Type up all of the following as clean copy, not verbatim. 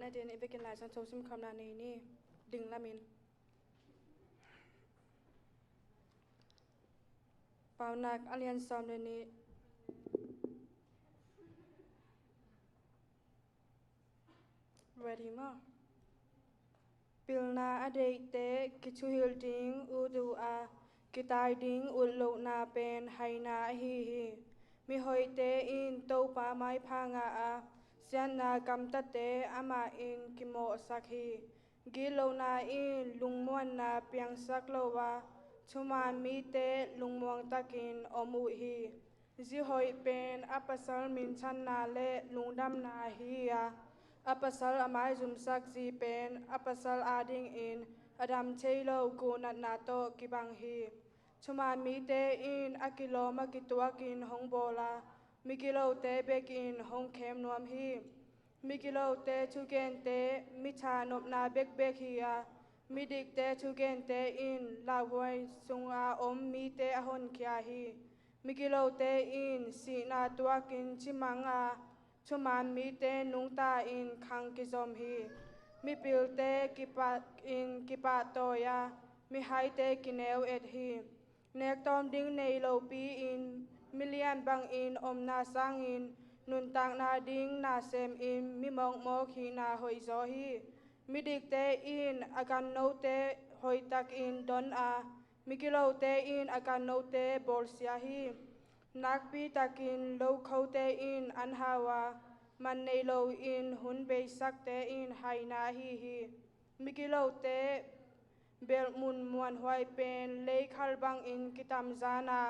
na din ibekin lai san thosim khamna nei ni ding lamin paunak alian som le ni ready ma pilna adei te kichu hil ding udu a kitai ding ullo na pen haina hi mi hoi te in to pa mai phanga a sian na kam ta te ama in kimo sakhi gilo na in lungmon na piang sak lo wa chuman mi te lungmong takin omu hi ji hoi pen apasal min chan na le lungdam na hi a apasal amai zum sak ji pen apasal ading in adam cheilo ku nat na to kibang hi chuman mi te in akilo makituakin hongbola mikilo te bekin hongkhem nuam hi mikilo te chugen te micha nop na bek hi a midik te chugen te in lawoi sunga om mi te ahon kya hi mikilo te in si na tuakin chimanga chuman mi te nungta in khang kizom hi mi pil te kipa toya mi hai te kineu et hi nek tom ding nei lo pi in million bang in omna sang in nun tang na ding na sem in mi mong mok hi na hoi zo hi mi dik te in akan no te hoi tak in don a mi kilo te in akan no te bol sia hi nak pi takin lo khau te in an hawa man nei lo in hun be sak te in hai na hi mi kilo te bel mun muan huai pen le khal bang in kitam zana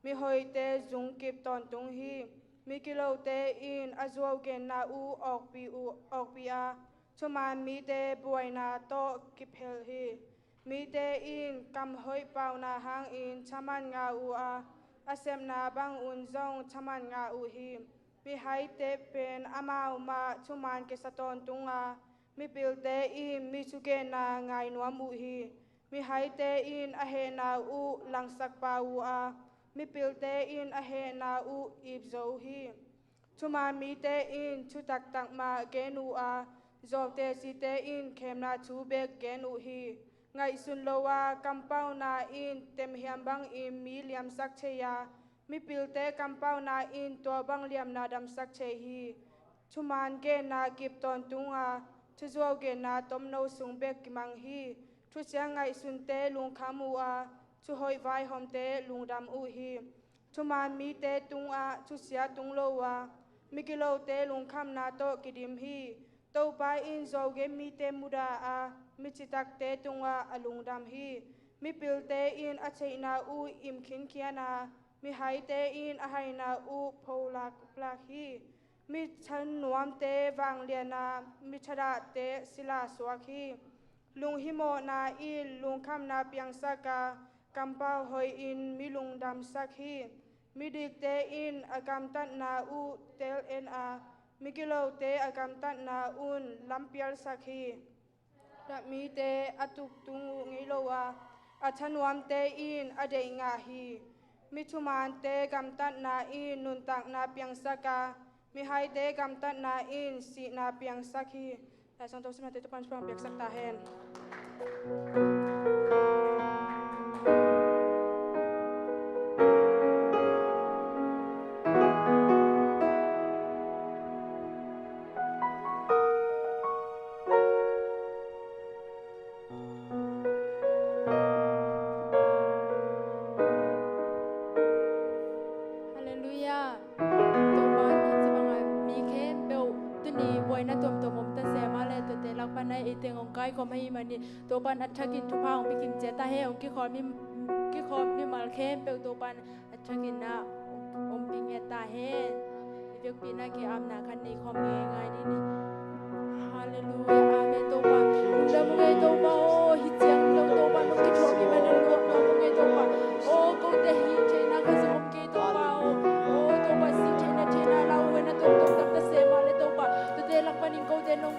mi hoi te zung kip ton tung hi mi kilo te in azuaw gen na u ok pi a chuman mi te buai na to kiphel hi mi te in kam hoi pau na hang in chaman nga u a asem na bang un zong chaman nga u hi mi hai te pen amau ma chuman ke saton tunga mi pil te in mi chuke na ngai nuam u hi mi hai te in ahe na u langsak pa u a mi pil te in ahe na u ip zo hi chuma mi te in chutak tak ma genu a zop te si te in khem na chu bek genu hi ngai sun lowa kampau na in tem hiam bang in mi liam sak cheya mi pil te kampau na in to bang liam na dam sak che hi chuman ge na kip ton tunga chuzo ge na tom no sung bek kimang hi thu chiang ngai sun te lung khamu a chu hoi vai hom te lung dam u hi chuman mi te tung a chu sia tung lo wa mi kilo te lung kham na to kidim hi to pa in zo ge mi te muda a mi chitak te tung a alung dam hi mi pil te in a chei na u im khin khiana mi hai te in a hai na u phola pla hi mi chan nuam te wang liana mi chada te sila swakhi lung himo na in lung kham na piang saka kampau hoi in mi lung dam sakhi mi dik te in agam tat na u tel en a mi kilo te agam tat na un lampial sakhi da mi te atuk tung ngei lo wa athanuam te in ade nga hi mi thuman te gam tat na in nun tak na piang saka mi hai te gam tat na in si na piang sakhi la sang to sim te pan pang piak sak ta hen to pan athakin thupang bikim cheta he ong ki khom mi mal khem pe to pan athakin na om ping eta he ivek pina ki amna khan nei khom nge ngai ni hallelujah amen to pa unda mo ngai to pa o hi chiang lo to pa no ki thom mi man lo no mo ngai to pa o ko te hi chena ka som ki to pa o to pa si chena la o na to ta se ma le to pa to te lak panin ko te no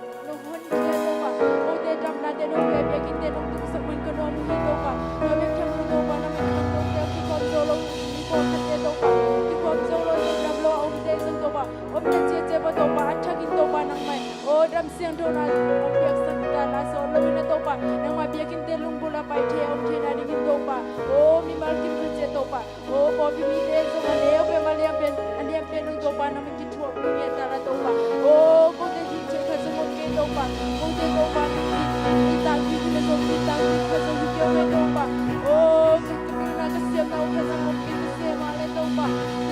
hon ki to pa o te dam na te no pe pe ki te no tu sa man ko no mo hi to pa no me kham to pa na me kham to te ki kon zo lo ni ko ta te to pa ki kon zo lo ni dam lo o te sun to pa o pe che che pa to pa acha ki to pa nang mai o dam se siang dona om biak santa la so lo ina topa nang ma biakin te lung bula pai the om the na dingin topa o mi mal kim je topa o po bi mi de so ma le pe ma le pen aniam pen lung topa na mi kitho mi ta la topa o ko de ji che kha so mo ke topa ko de topa ni ta bi ni so ni ta bi kha so ki me topa o na ka siam na o kha so mo ki se ma le topa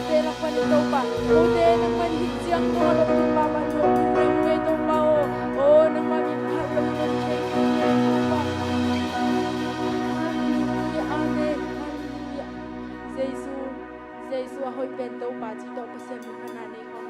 te la pa ni topa o de nang man hi siang ko lo ti pa ma lo me topa o nang ma mi kha lo ni che ki topa Amen Giêsu hoi ben topa chi to pa se mi khana nei khom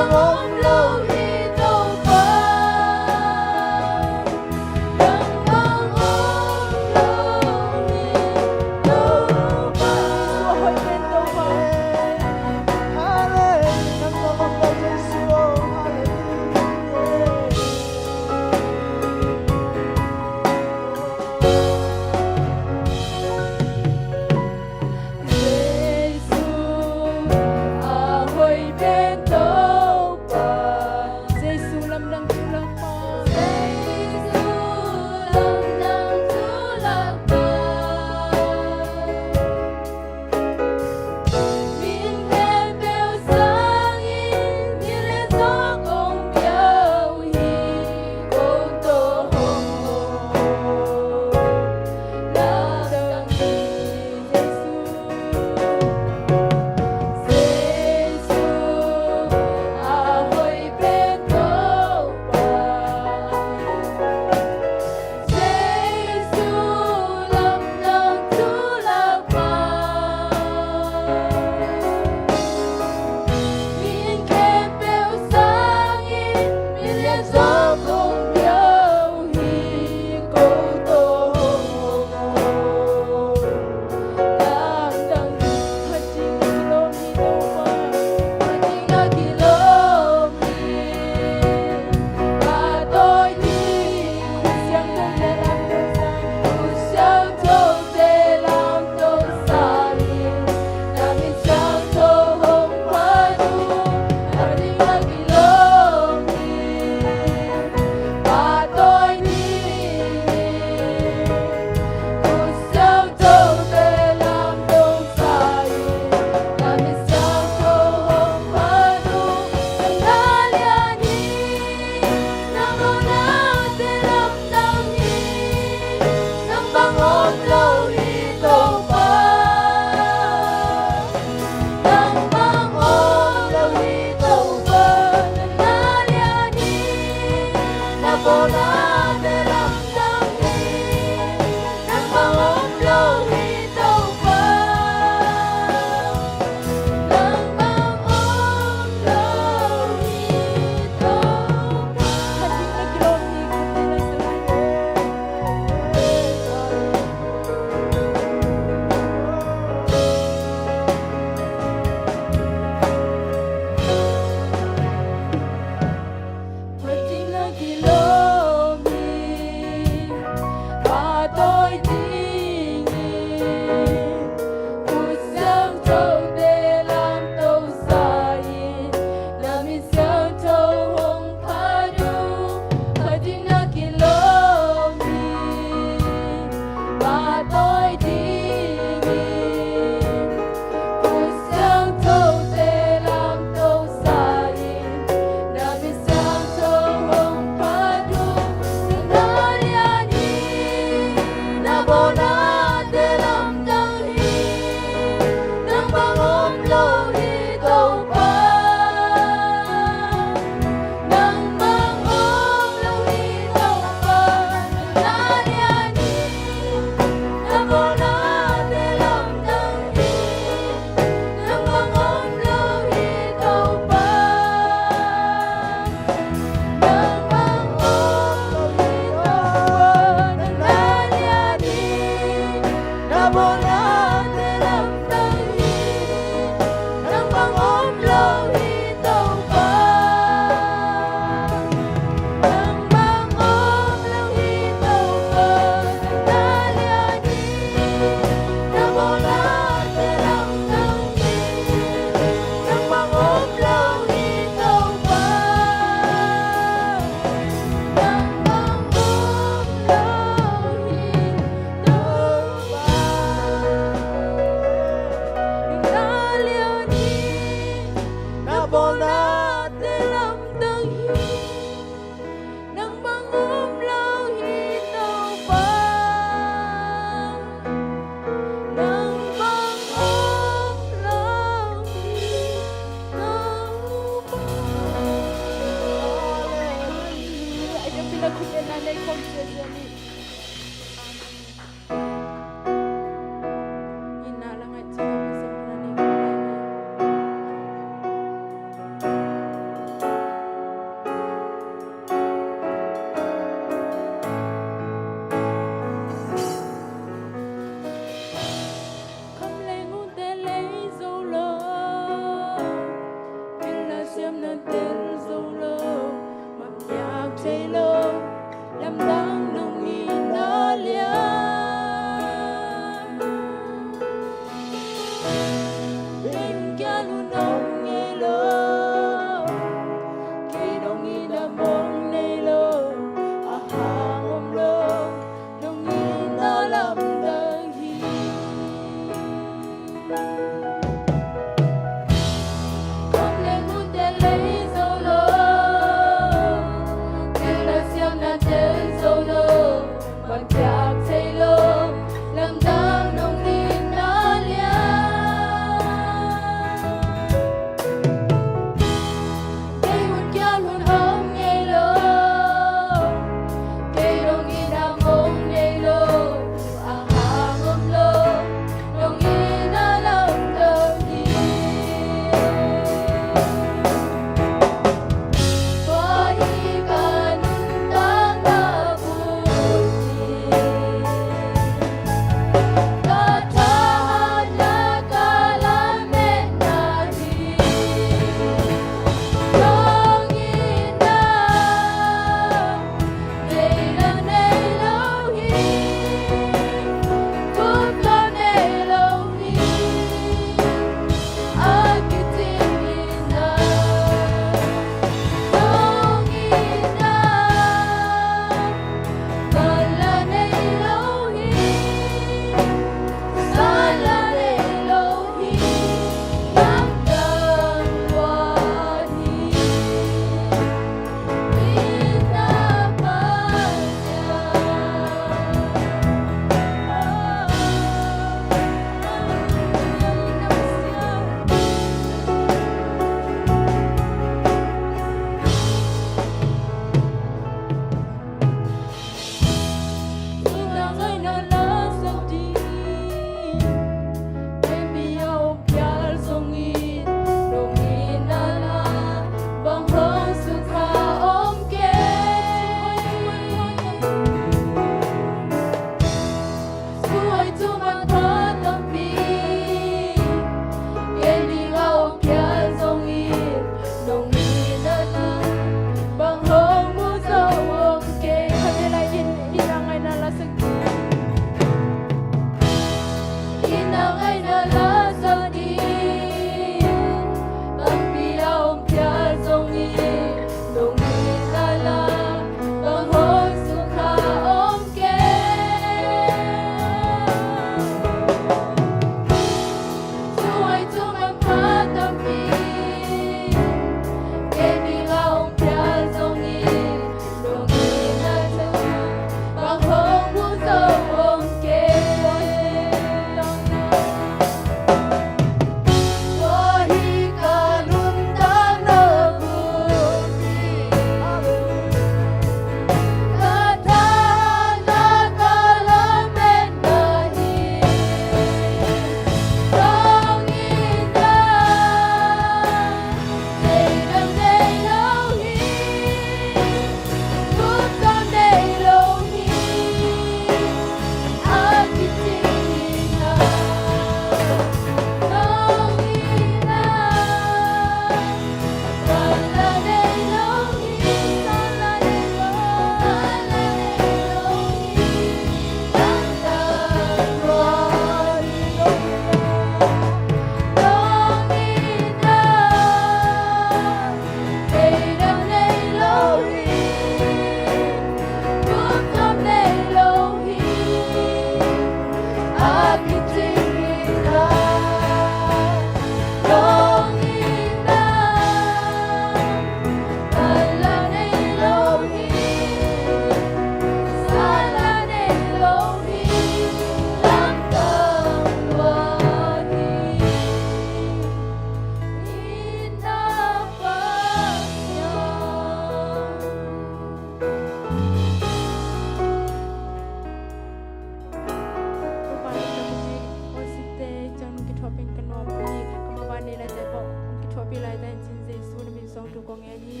ko nge ni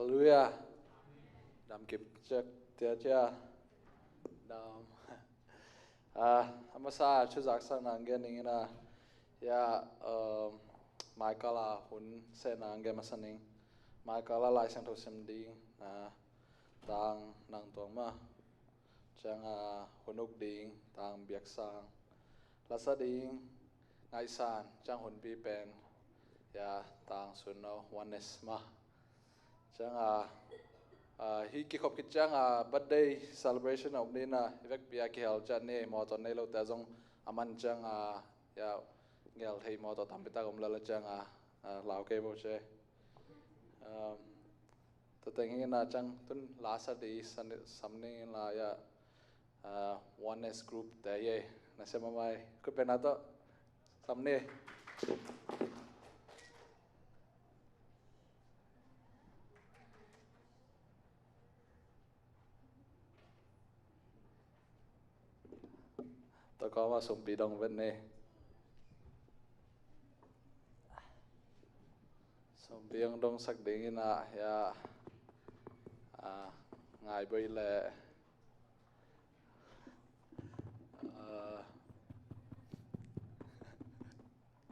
Hallelujah. Đam kịp chắc tia chia. Đam. Amasa chú giác sang nàng gen ning na. Ya Michaela hun se nàng gen masaning. Michaela lai sang thâu sem ding tang nang tuang ma. Chang hunuk ding tang biak sang. Lasa ding ngai san chang hun pi pen. Ya tang sun no oneness ma. Chang hi ki khop ki chang birthday celebration of ni na evek pia ki hal chan ne mo to nei lo ta jong aman chang ya ngel thei mo to tam pita gom la chang lao ke bo che to teng na chang tun last day samne la ya oneness group ta ye na se mai ku pe na to samne tôi có mà sum bị đông bên này sum bị đông sắc đỉnh na ya ngài bây lệ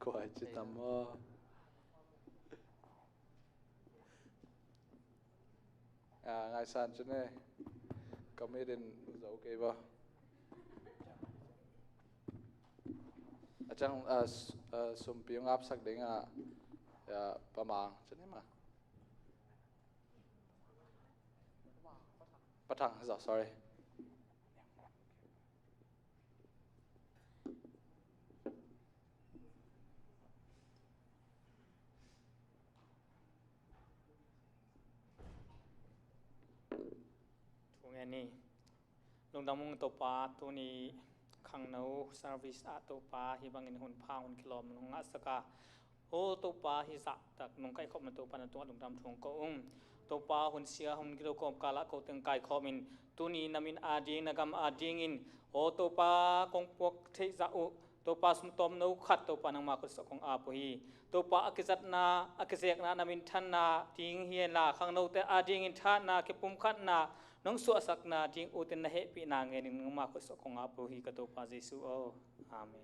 quay chỉ tầm ngài san chứ này có mấy đến dấu kê bao chang sum piong ap sak ding ya pamang chane ma patang sorry tu nghe ni lung dang mung to pa tu ni khang nau service a to pa hi bangin hun pha hun kilom lung asaka o to pa hi sa tak nung kai khop na to pa na to lung dam thong ko to pa hun sia hun kilo kom kala ko teng kai khomin tuni namin ading nagam ading in o to pa kong pok thei za u to pa sum tom no khat to pa nang ma ko so kong a po hi to pa akizat na akizek na namin than na ting hian la khang no te ading in tha na ke pum khat na nong su asak na ting uten na he pi na nge ning ma ko so kong a po hi ka to pa Jesu o amen.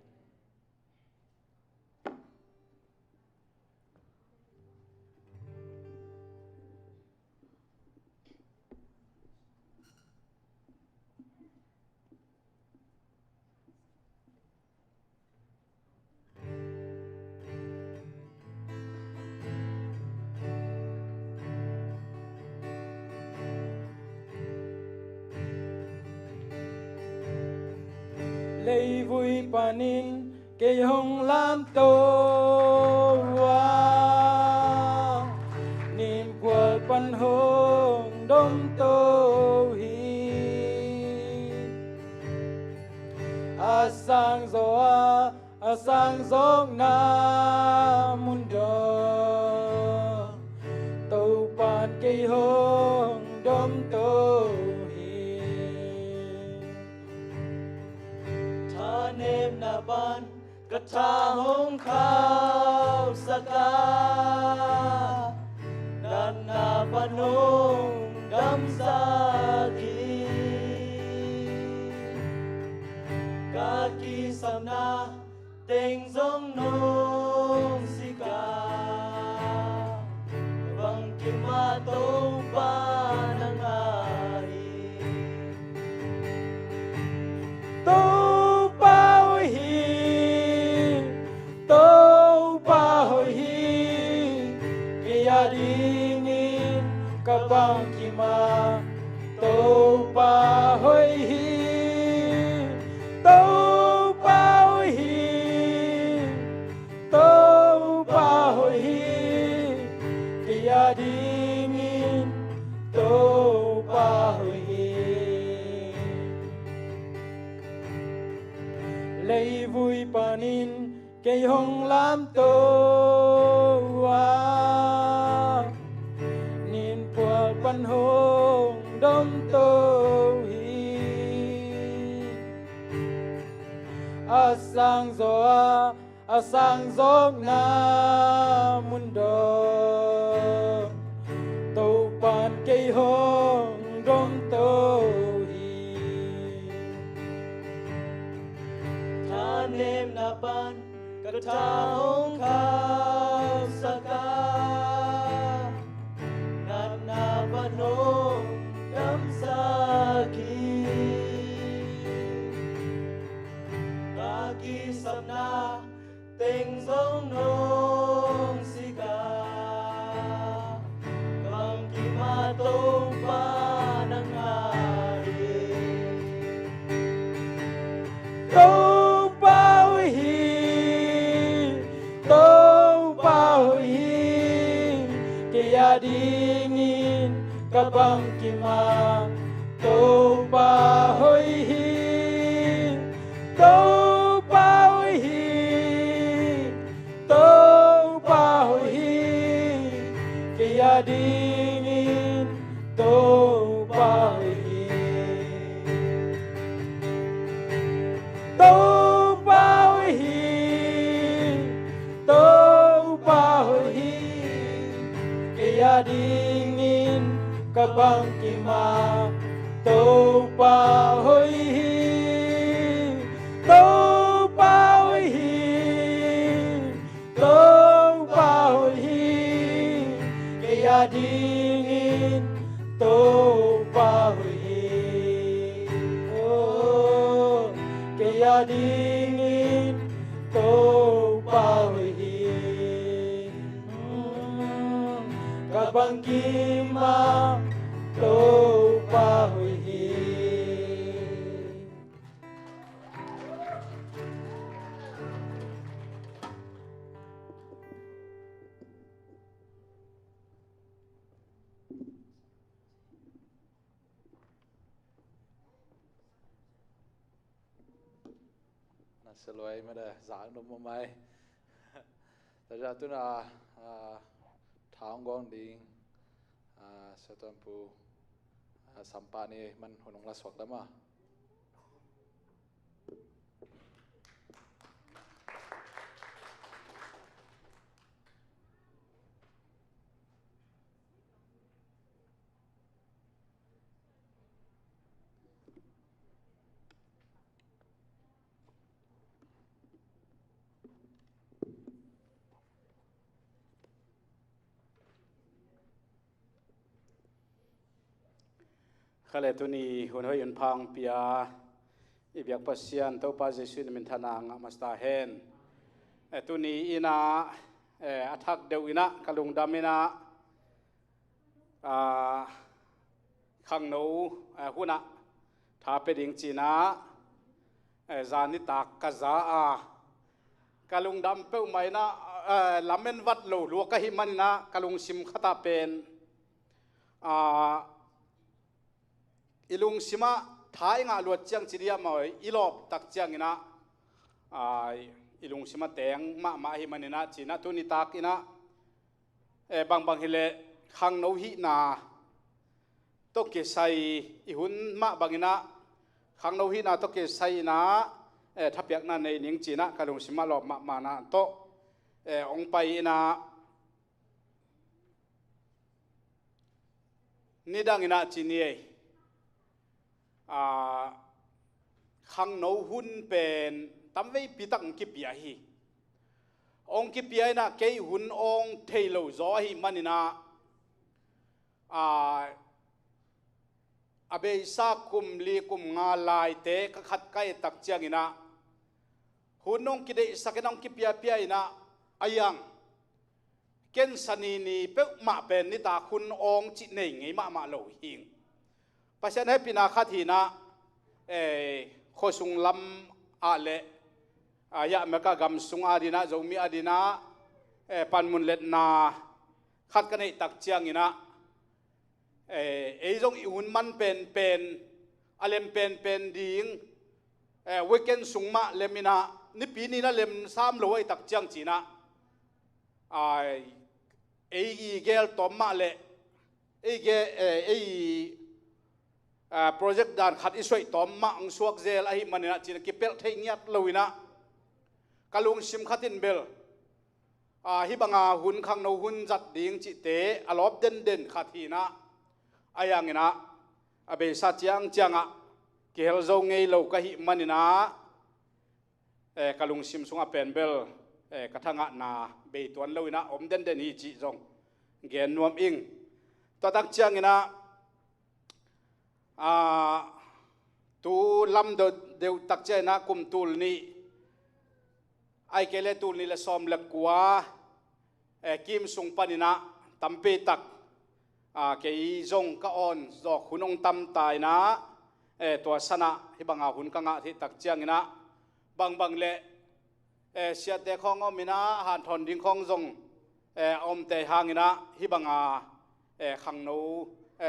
lấy vui panin cây hồng lam tô wa niềm của pan hồng đông tô hi sang gió na mundo tô pan cây hồng đông tô nêm na ban cất tha hong khao saka nan na ban hong đam sa ki ka ki sam na teng zong nong sika bang ki ma tong pa nang ai dingin kabang kima to pa hoi hi vui panin cây hồng lam tô wa nin pual pan hong dom tô hi asang zo na mundo tô pan cây hong dom tô nem na pan katahong khao saka nan na panong dam saki kaki samna teng zong nong sika kang ki ma tong pa nang ari dingin kabang kima to pa hoi hi to pa hoi hi to pa hoi hi kaya dingin to pa hoi hi to pa hoi hi to pa hoi hi kaya dingin kabang kima to pa hoi hi to pa hoi hi to pa hoi hi kaya dingin to pa hoi hi oh kaya dingin to pa hoi hi kabang kima to pa hoi hi Seloi mada zang dum mai ta ja tu na thang gong ding satam pu sampa ni man honong la swak dama khale tuni hun hoi un phang pia ibyak pasian to pa jesu ni min thana nga masta hen tuni ina athak deu ina kalung damina khang no huna tha pe ding china zani tak ka za a kalung dam pe mai na lamen wat lo lu ka hi man na kalung sim khata pen ilung sima thai nga luat chiang chiria moi ilop tak chiang ina ilung sima teng ma hi manina china tu ni tak ina bang hile khang no hi na to ke sai i hun ma bangina khang no hi na to ke sai na thapyak na nei ning china kalung sima lop ma na to ong pai ina nidang ina chini khang no hun pen tam vei pitang ki pia hi ong ki pia na ke hun ong thailo zo hi manina abe sa kum li kum nga lai te ka khat kai tak chiang ina hunong ki de sakenong ki pia ina ayang ken sani ni pe ma pen ni ta hun ong chi nei ngei ma lo hing pasian he pina khathina khosung lam ale aya meka gam sung adina zomi adina panmun let na khat kanei tak chiang ina jong i hun man pen alem pen ding weekend sungma lemina ni pi ni na lem sam lo ai tak chang chi na ai ei gel tom ma le ei ge ei project dan khat isoi tom ma ang suak zel ai manina chi ki pel thei ngiat loina kalung sim khatin bel hi banga hun khang no hun zat ding chi te alop den khathina ayangina abe sa chiang changa kel zo ngei lo ka hi manina kalung sim sunga penbel kathanga na be tuan loina om den hi chi zong gen nuam ing to tak chiangina tu lam do deu tak chena kum tul ni ai kele tul ni la som la kwa kim sung panina tampe tak ke zong ka on zo khunong tam tai na to sana hi banga hun ka nga thi tak chiangina bang le sia te khong omina han thon ding khong zong om te hangina hi banga khang no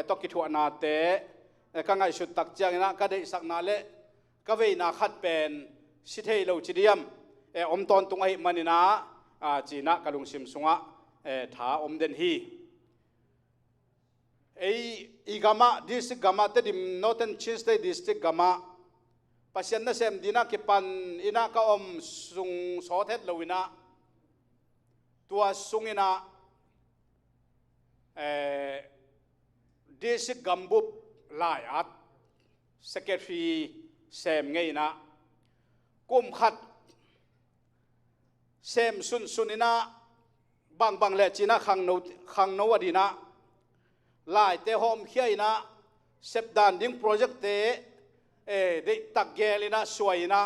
to ki thu na te ka ngai su tak chiangina ka dei sak na le ka ve na khat pen si thei lo chidiam om ton tung ai manina china kalung sim sunga tha om den hi ei igama district gama te dim northern chinste district gama pasien na sem dina ke pan ina ka om sung so thet loina tua sungina district gambup lai at secretary sem ngeina kum khat sem sunina bang le china khang no adina lai te hom khiaina sepdan ding project te de tak gelina suaina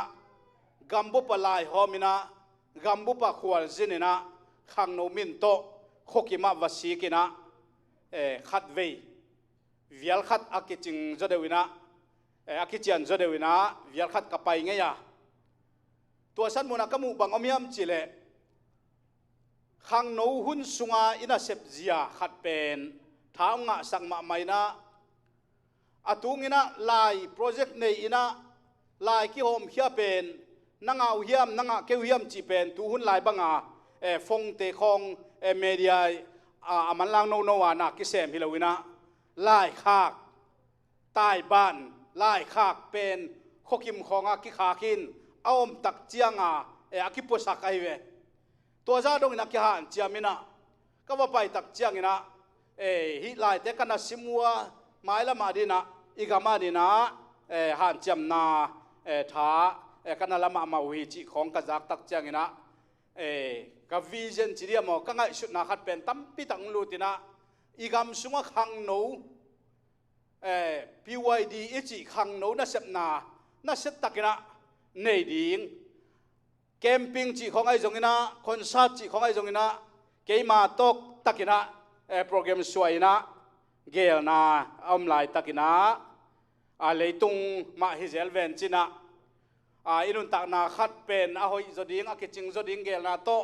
gambu pa lai homina gambu pa khwal zinina khang no min to khokima wasikina khat vei vial khat akiching jodewina akichian jodewina vial khat kapai ngeya tua san muna kamu bang omiam chile khang no hun sunga ina sepzia khat pen thaunga sangma maina atungina lai project nei ina lai ki hom khia pen nanga hiam nanga ke hiam chi pen tu hun lai banga phong te khong media aman lang no wa na ki sem hilowina lai khak tai ban lai khak pen khokim khonga ki khakin aom tak chianga akiposak aiwe to za dong na ki han chiamina ka wa pai tak chiangina hi lai te kana simua maila madina igama dina han chiam na tha kana lama ma wi chi khong ka jak tak chiangina ka vision chi dia mo ka ngai shut na khat pen tam pi tang lutina igam sunga khang no PYD ichi khang no na sep na set takina nei ding camping chi khong ai zongina concert chi khong ai zongina keima tok takina program suaina gel na lai takina leitung ma hizel ven china inun tak na khat pen a hoi zoding a kiching zoding gel na to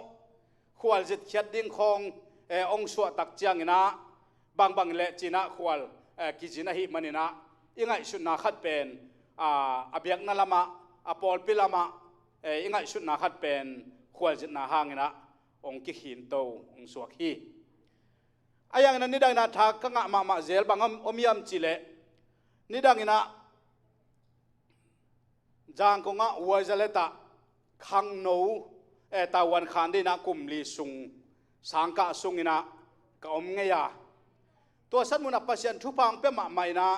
khwal zit khiat ding khong ong suwa tak chiangina bang le china khwal kijina hi manina ingai sunna khat pen abyak na lama apol pilama ingai sunna khat pen khwal zit na hangina ong ki hin to ong suak hi ayang na nidang na thak ka nga ma zel bangam omiam chile nidang ina jang ko nga wazaleta khang no tawan khan de na kumli sung sangka sungina ka om ngeya to san muna pasien thupang pe ma maina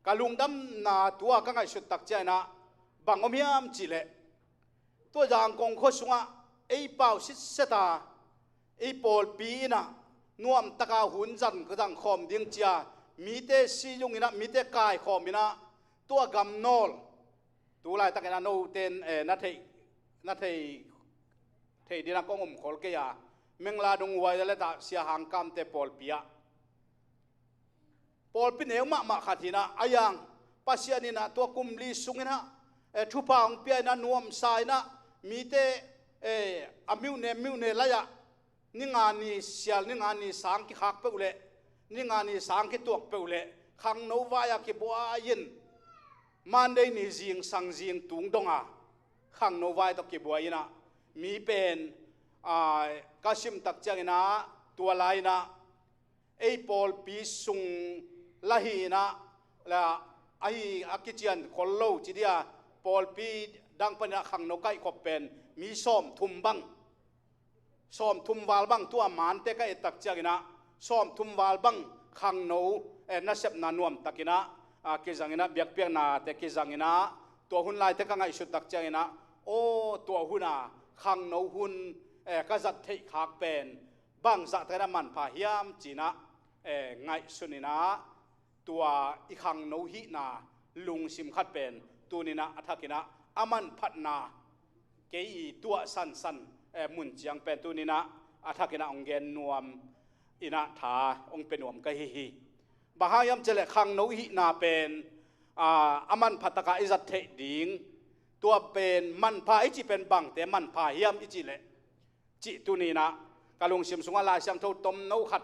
kalungdam na tua ka ngai sut tak chana bangomiam chile to jang kong kho sunga ei pau sit seta ei pol pi na nuam taka hun jan ka dang khom ding chia mi te si yung ina mi te kai khom ina to gam nol tu lai takena no ten na thei dina kong khol ke ya mengla dung wa le ta sia hang kam te pol pia pol pi neu ma khathina ayang pasianina to kumli sungina thupang pia na nuam sai na mi te amiu ne la ya ninga ni sial ninga ni sang ki khak pe ule ninga ni sang ki tuak pe ule khang no wa ya ki bua yin man dei ni jing sang jing tung donga ข้างโนไวตกิบัวอินะมีเป็นกัชิมตักจังนะตัวลายนะไอปอลปีสุงละหีนะและไออากิจิอันคนโลจิเดียปอลปีดังเป็นข้างโนไกก็เป็นมีซ้อมทุ่มบังซ้อมทุ่มวาลบังตัวมันเตก็ไอตักจังนะซ้อมทุ่มวาลบังข้างโนนัสเซบนานวมตักินะกิจังนะเบียกเปียนาเตกิจังนะตัวหุ่นลายเตก็ไงสุดตักจังนะโอ้ตัวหุ่นข้างโนหุ่นก็จัดเทขากเป็นบางจัดแต่ละมันพาหิมจีนะไงสุนินะตัวอีข้างโนหินาลุงซิมขัดเป็นตัวนี้นะอัฐกินะอามันพัดนาเกี่ยตัวสั้นมุนจียงเป็นตัวนี้นะอัฐกินะองเกนนวมอินะถาองเป็นนวมก็ฮิบาหายมเจเลข้างโนหินาเป็นอามันพัตกาอิจัดเทดิงตัวเป็นมันพาอิจิเป็นบังแต่มันพาหิมอิจิเลจิตุนีนะกาลงซิมสุงลาสังทุตมโนขัด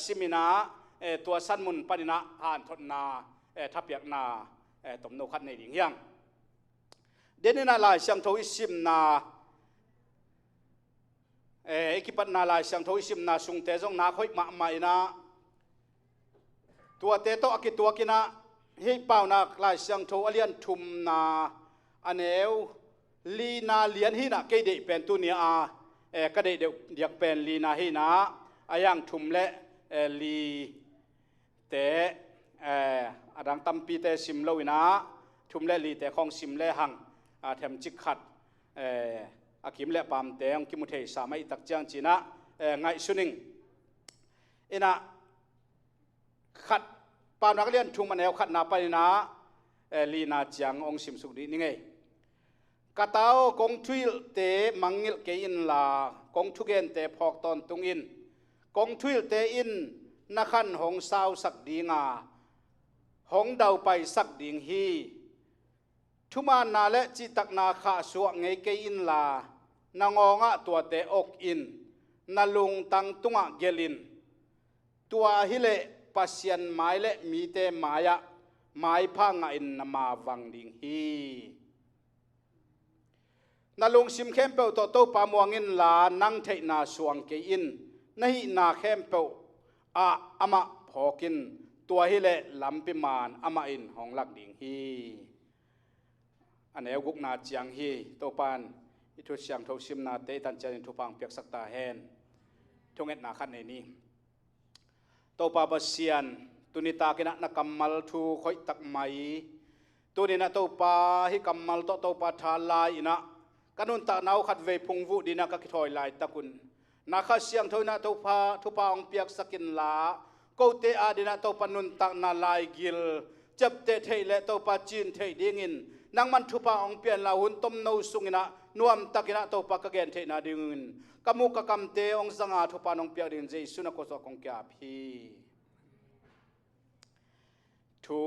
ซิมินาตัวสั้นมุนปนินะหานทนนาทับยักนาตมโนขัดในดิ่งยังเดนนาลาสังทุอิซิมนาเอกิปันนาลาสังทุอิซิมนาสุงเตจงนาค่อยมาไม่นะตัวเตโตอกิตัวกินะให้เป่านาลาสังทุอเลียนทุมนาอันเอวลีนาเลียนหินะเกเดเป็นตัวเนียก็ได้เดียกเป็นลีนาหินะอายังทุมและลีเตอดังตัมปีเตสิมโลวินะทุมและลีเตของสิมและหังแถมจิกขัดอากิมและปามเตงกิมุเทสามัยตักจังจีนะไงสุนิงอินะขัดปามนักเรียนทุมมันแนวขัดนาไปนะลีนาจังองสิมสุดีนี่ไงกะตาวกงทุยเตมังงิลเกอินลากงทุเกนเตพอกตอนตุงอินกงทุยเตอินนักขันหงสาวสักดีงาหงเดาไปสักดิงฮีทุมานาและจิตักนาขาสวงไงเกอินลานางองะตัวเตอกอินนาลุงตังตุงะเกลินตัวฮิเลปัสยันไม้และมีเตมายะไม้พังอินนามาวังดิงฮีนาลุงซิมเข้มเปลโตโตปามวงินลานังเทนาสวงเกอินนาฮินาเข้มเปลอามาพอกินตัวฮิเลลำปิมานอามาอินของลักดิงฮีอันเอวกุกนาจียงฮีโตปานอิทุเสียงทซิมนาเตตันเจนิทุพังเปียกสักตาเฮนทงเอ็ดนาขันในนี้โตปาบเซียนตุนิตากินะนักกำมัลทูคอยตักไมตุนินะโตปาฮิกำมัลโตปาทาลายนะกันนุนตาหนาวขัดเวพงวุดีนักกิถอยลายตะกุนนักเสียงเท่านั้นทุพาองเปียกสกินลาโกเตอาดินะตัวปนุนตักนาลายกิลจับเตเทและตัวปาจีนเทดิ่งินนังมันทุพาองเปียนลาหุนต้มนูสุงินะนวมตักินะตัวปากเกนเทนาดิ่งินกมุกกำเตองสังอาทุพานองเปียดินเจสุนักโสกงแกพีทุ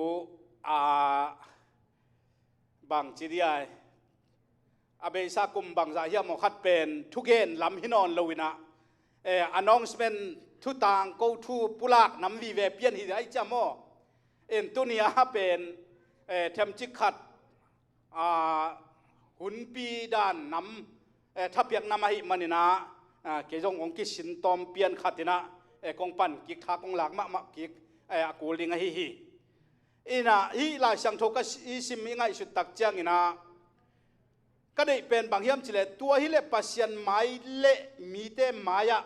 บางจีดีไออาเบซากุมบางใจเฮียมขัดเป็นทุกเกนลำหินอนลวินะอนองสเป็นทุต่างกูทูปุลักน้ำวีเวเปียนหิไอจามอตัวนี้เป็นเทมจิขัดหุ่นปีด้านน้ำทับยักน้ำหิมันนะเกี่ยงองกิสินตอมเปียนขัดนะกองปั่นกิกทากองหลักมะกิกกูลิงฮิอินะฮิลายสังทกอิสิมิงไอสุดตักเจียงอินะก็ได้เป็นบางเฮียมจิเลตัวฮิเลปัสยันไม้เละมีเตมายะ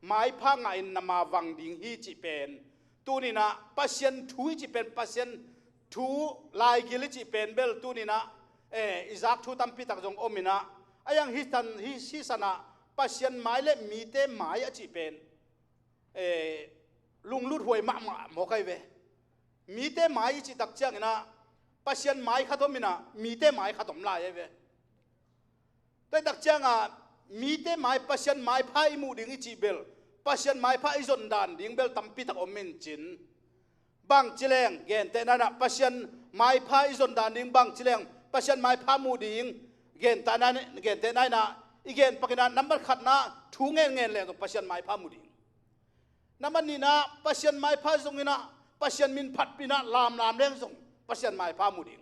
ไม้พังอินนามาวังดิงฮีจิเป็นตัวนี้นะปัสยันทูจิเป็นปัสยันทูลายกิลิจิเป็นเบลตัวนี้นะอิซักทูตัมพิตักจงอมินะอายังฮิตันฮิสนะปัสยันไม้เละมีเตมายะจิเป็นลุงลุดหวยมะหมอใครเวมีเตไม้จิตักเจียงนะปัสยันไม้ขัดมินะมีเตไม้ขัดมลายเวแต่ตักเจียงมีเตไม้ปัสยันไม้พายมูดิ่งจิเบลปัสยันไม้พายจนดานดิ่งเบลตัมปิตักอมินจินบางจิเลงเกนแต่นั่นปัสยันไม้พายจนดานดิ่งบางจิเลงปัสยันไม้พามูดิ่งเกนแต่นั่นเกนแต่นั่นอีเกนปกินันน้ำมันขัดนะทูเงินเลยกับปัสยันไม้พามูดิ่งน้ำมันนี่นะปัสยันไม้พายตรงนี้นะปัสยันมินผัดปีนะลามเลี้ยงส่งปัสยันไม้พามูดิ่ง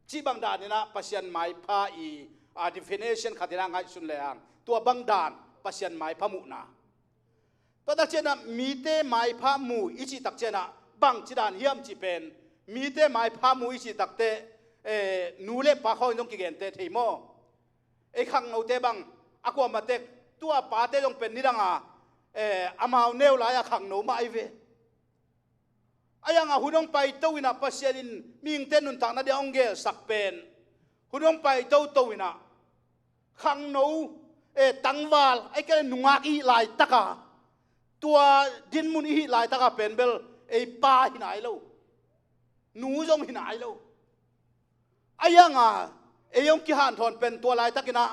จีบังดานนี่นะปัสยันไม้พาอีdefinition ขัดที่นั่งไงสุนเลยตัวบังดานปัสยันไม้พามุนาตัวตักเจนะมีเตไม้พามูอิจิตักเจนะบังจีดานเฮียมจีเป็นมีเตไม้พามูอิจิตักเตนูเล่ปะเขาต้องกินเตทีโมไอ้ขังเอาเตบังอากวมาเตตัวปาเตต้องเป็นนิรังอามาเนวลายขังหนูมาไอเวอายังหุ่นองไปเต้าวินาปัสยาดินมีอิงเต้นนุนต่างนั่นเดียวองเกสักเป็นหุ่นองไปเต้าวินาขังหนูตังวาลไอ้แกหนุ่งอีลายตะกาตัวดินมุนอีลายตะกาเป็นเบลไอ้ปลาหินไหนลูหนูจงหินไหนลูอายังไอ้ยงกิหันทอนเป็นตัวลายตะกินะ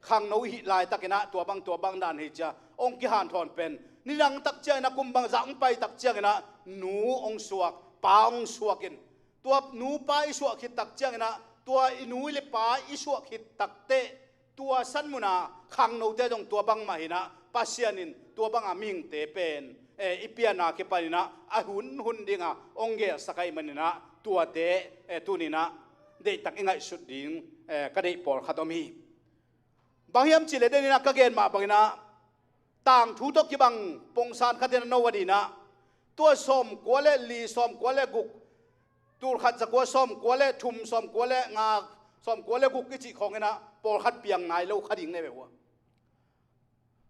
ขังหนูหิลายตะกินะตัวบางดานหิจาองกิหันทอนเป็นนี่ดังตักเจ้านะกุมบังจังไปตักเจ้านะหนูองสวกปาองสวกินตัวหนูปาอิสวกขิดตักเจ้านะตัวหนูเลปาอิสวกขิดตักเตตัวสันมุนาขังหนูเตจงตัวบังมาหินะปัสยานินตัวบังอามิงเตเป็นอิเปียนาเกปานินะอาหุ่นดิงองเกสกายมันนะตัวเตตุนินะเดตักเองไงสุดดิ่งก็ได้ปอลขัดอมีบางยามจิเลเดนินะก็เกณฑ์มาบางนะต่างทุตกิบังปงสารขัดเนนวดีนะตัวสมกัวเล่ลีสมกัวเล่กุกตูขัดสกัวสมกัวเล่ทุมสมกัวเล่งาสมกัวเล่กุกกิจิของเงนะปอลขัดเปียงไงเล่าขัดดิ่งในแบบว่า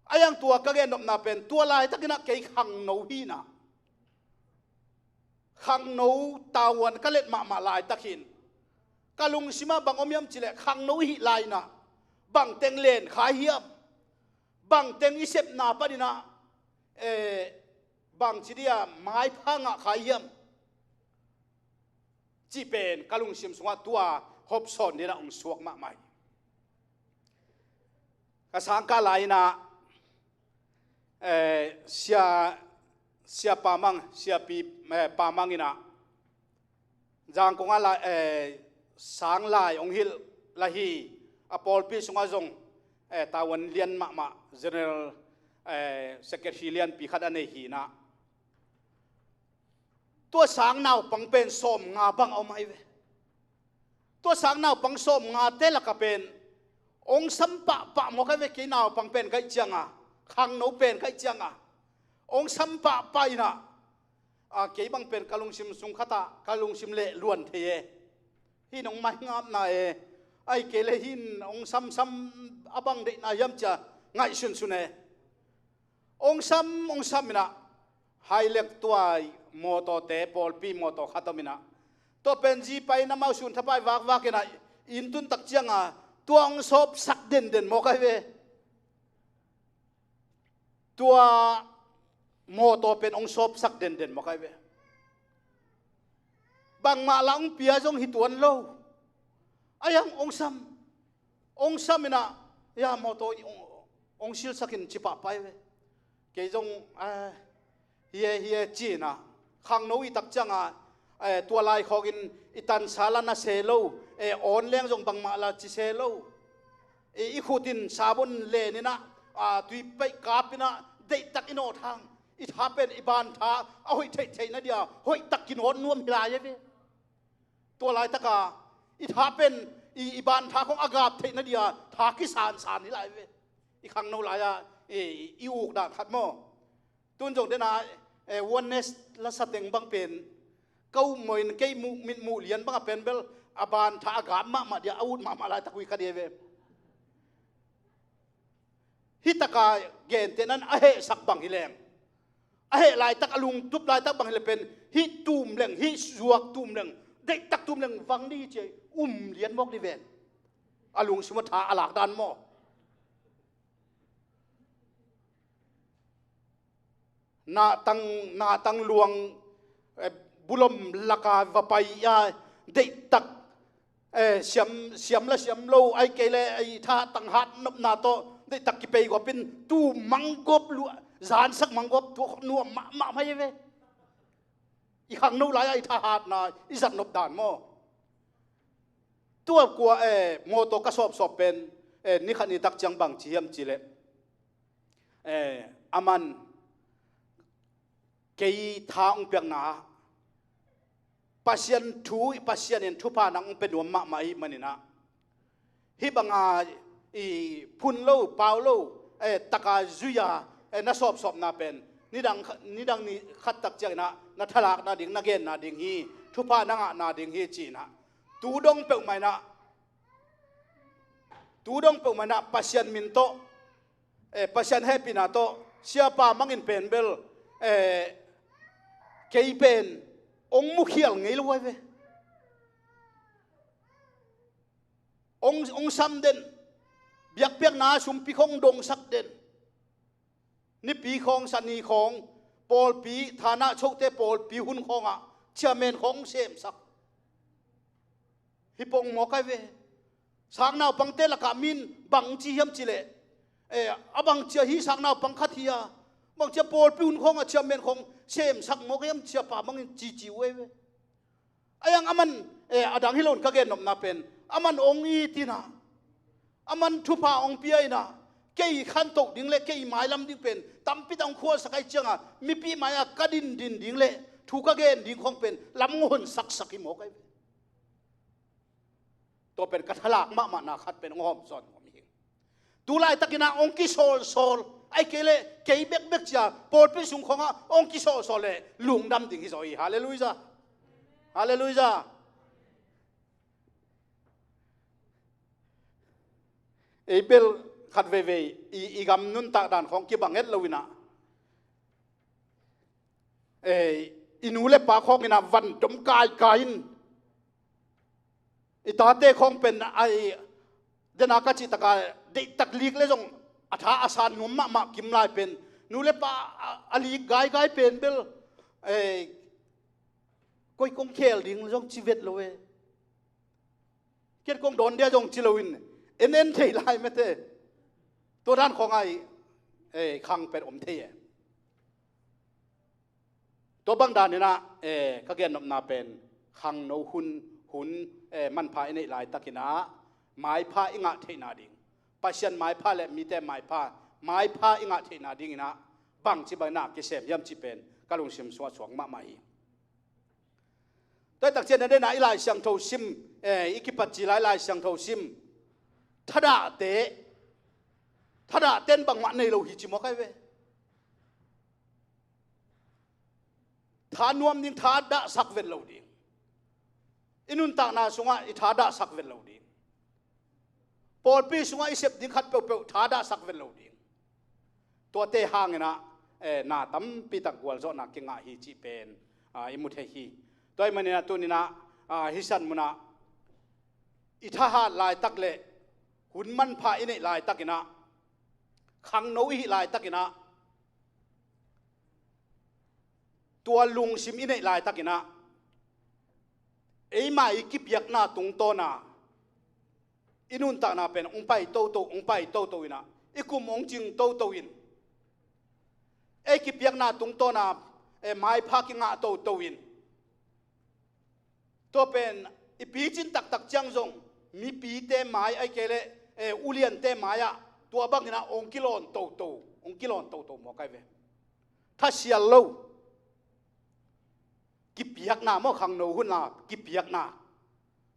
ไอ้ยังตัวก็เกณฑ์นบนาเป็นตัวลายตะกินะเกี่ยขังโนฮีนะขังโนตาวันก็เล็ดมาลายตะขินกะลุงสิมาบังอมยมจิเลขังโนฮีลายนะบังเต็งเลนขายเฮียมบังเต็งอิเซปนาปะดินะบังจิเดียไม้พังขายเยี่ยมจีเป็นกะลุงซิมสงว่าตัวฮอบซอนนี่นะองสวกมากมายกษัตริย์กาลายนะเสียปามังเสียปีปามังอินะจางกงอะไรสางลายองฮิลลาฮีอปอลปีสงว่าจงตาวันเลียนมา general secretary เลียนปีขัดอันนี้นะตัวสางนาวปังเป็นสมงาบังเอาไม่เวตัวสางนาวปังสมงาเตละกะเป็นองสัมปะหมอกเวกีนาวปังเป็นไกจังขังโนเป็นไกจังองสัมปะไปนะเกี่ยบังเป็นกะลุงซิมสุงขตากะลุงซิมเละล้วนเทที่น้องไม้งามนายไอ้เกลหินองซ้ำอบังเดนายมจะง่ายสุนเนองซ้ำมินะไฮเล็กตัวมอโตเตปอลปีมอโตขัดมินะตัวเป็นจีไปน้ำมาสุนทับไปวากนะอินตุนตักเจียงตัวองศบสักเด่นโมกเวตัวมอโตเป็นองศบสักเด่นโมกเวบางมาลังเปียจงหิตวนโลอายังองซ้ำมินะยามอโตองศิลสักินจิปะไปเวเกยจงเฮียจีนะขังโนอิตักจังตัวลายของอินอิตันสาลานาเซโลออนเลี้ยงจงบังมาลาจิเซโลอีขุดินซาบุนเลนี่นะตุยไปกาปินะเด็กตักอินโอทางอิทาเป็นอิบานทาเอาให้เทนะเดียวห้อยตักกินหอนนวมลายเวตัวลายตะกาอิทาเป็นอีบานทาของอากาศเทนะเดียทากิสานนี่ลายเวอีขังโนลายอีอุกดาขัดโมตุนจงเดนาวันเนสละสเต็งบังเป็นเก้ามวยเก้มิดมูเลียนบังเป็นเบลอบานทาอากาศมาเดียอาวุธมาลายตะกุยคดีเวฮิตกาเกณฑ์เตนั้นเฮสักบังฮิแรงเฮลายตักอลุงทุบลายตักบังฮิเลเป็นฮิตูมแรงฮิสวกตูมแรงเด็กตักตูมแรงฟังดีเจเลียนมอกดิเวนอลุงสมุทาอลากดานโมนาตังลวงบุลมลักาวไปยาเด็กตักเสียมโลไอเกลไอท่าตังหัดนบนาโตเด็กตักกิเปย์ก็เป็นตูมังกบลัวจานสักมังกบตัวนัวมาไม่เวอีขังนู้นหลายไอท่าหัดนาอีสันนบดานโมตัวกลัวโมโตกระสอบเป็นนี่ขันนี่ตักจังบังจีมจีเลอามันเกยท่าองเปียงนา pasien thu pasien en thu pa nang pe nuam ma mai manina hi banga i phun lo pau lo taka zuya na sop na pen nidang ni khat tak chak na thalak na ding na gen na ding hi thu pa na ding hi chi na tu dong pe mai na pasien min to pasien happy na to sia pa mangin pen bel kei pen ong mu khial ngei lo ve ong sam den biak biak na sum pi khong dong sak den ni pi khong san ni khong pol pi thana chok te pol pi hun khong a chairman khong sem sak hi pong mo kai ve sang naw pang te la ka min bang chi hiam chi le abang chia hi sang naw pang khat hiya bang chia pol pi hun khong a chairman khong sem sak mo kem chia pa mang chi we ayang aman adang hilon ka gen nom na pen aman ong i tina aman thupa ong pi ai na kei khan tok ding le kei mai lam ding pen tampi tang khua sakai changa mi pi maya kadin din ding le thu ka gen ding khong pen lam ngon sak hi mo kai to pen kathalak ma na khat pen ngom son ngom hi tu lai takina ong ki sol ai kele kei bek cha pol pi sung khonga ong ki sol le lung dam ding hi zoi hallelujah Abel khát về i gam nun ta đàn khong kia bằng hết lâu na inu le pa khong ina van tom kai in itate khong pen ai dena ka chi taka de tak lik le jong atha asan ngum ma kim lai pen nu le pa ali gai pen bel koi kong khel ding jong chi vet lo we ket kong don dia jong chi lo in en thei lai me teตัวด้านของไอ้คังเป็นอมเทียตัวบางด้านนี่นะก็เกี่ยนนาเป็นคังโนหุนมันพาในหลายตะกินะไม้พาอิงะเทนาดิงปัจจัยไม้พาและมีแต่ไม้พาอิงะเทนาดิงนะบางที่บางนักกิเสพย่ำจีเป็นก็ลงชิมสวดสวงมาใหม่ตัวตักเจนได้ไหนหลายเสียงโทซิมอีกิปัจจีหลายเสียงโทซิมถ้าด่าเตะถ้าด่าเต้นบางวันในเราหิจิมอไกเวถ้านวมนิ่งถ้าด่าสักเวลเราดิอินุนตานาสงะอิถ้าด่าสักเวลเราดิปอลปีสงะอิเสพดิ้งขัดเปล่าถ้าด่าสักเวลเราดิตัวเตะห่างนะนาตั้มปีตักกวลโซนักกิงะหิจิเป็นอิมุเทฮีตัวมันเนี่ยตัวนี้นะฮิสันมุนะอิถ้าหาลายตักเละหุ่นมันพาอินลายตักนะขังโนหิลายตักนะตัวลุงซิมอินลายตักนะมาอีกิบยักนาตุงโตนาอินุนตานาเป็นองไปโตอินะอีกุมองจิงโตอินกิบยักนาตุงโตนาไม้พากิงะโตอินตัวเป็นอีปีจินตักจังจงมีปีเตไม้ไอเกเลอุเลียนเตไม้อะตัวบางนะองกิโลนโตหมอไกเวถ้าเสียโลกิบยักนาหม้อขังโนหุ่นนากิบยักนา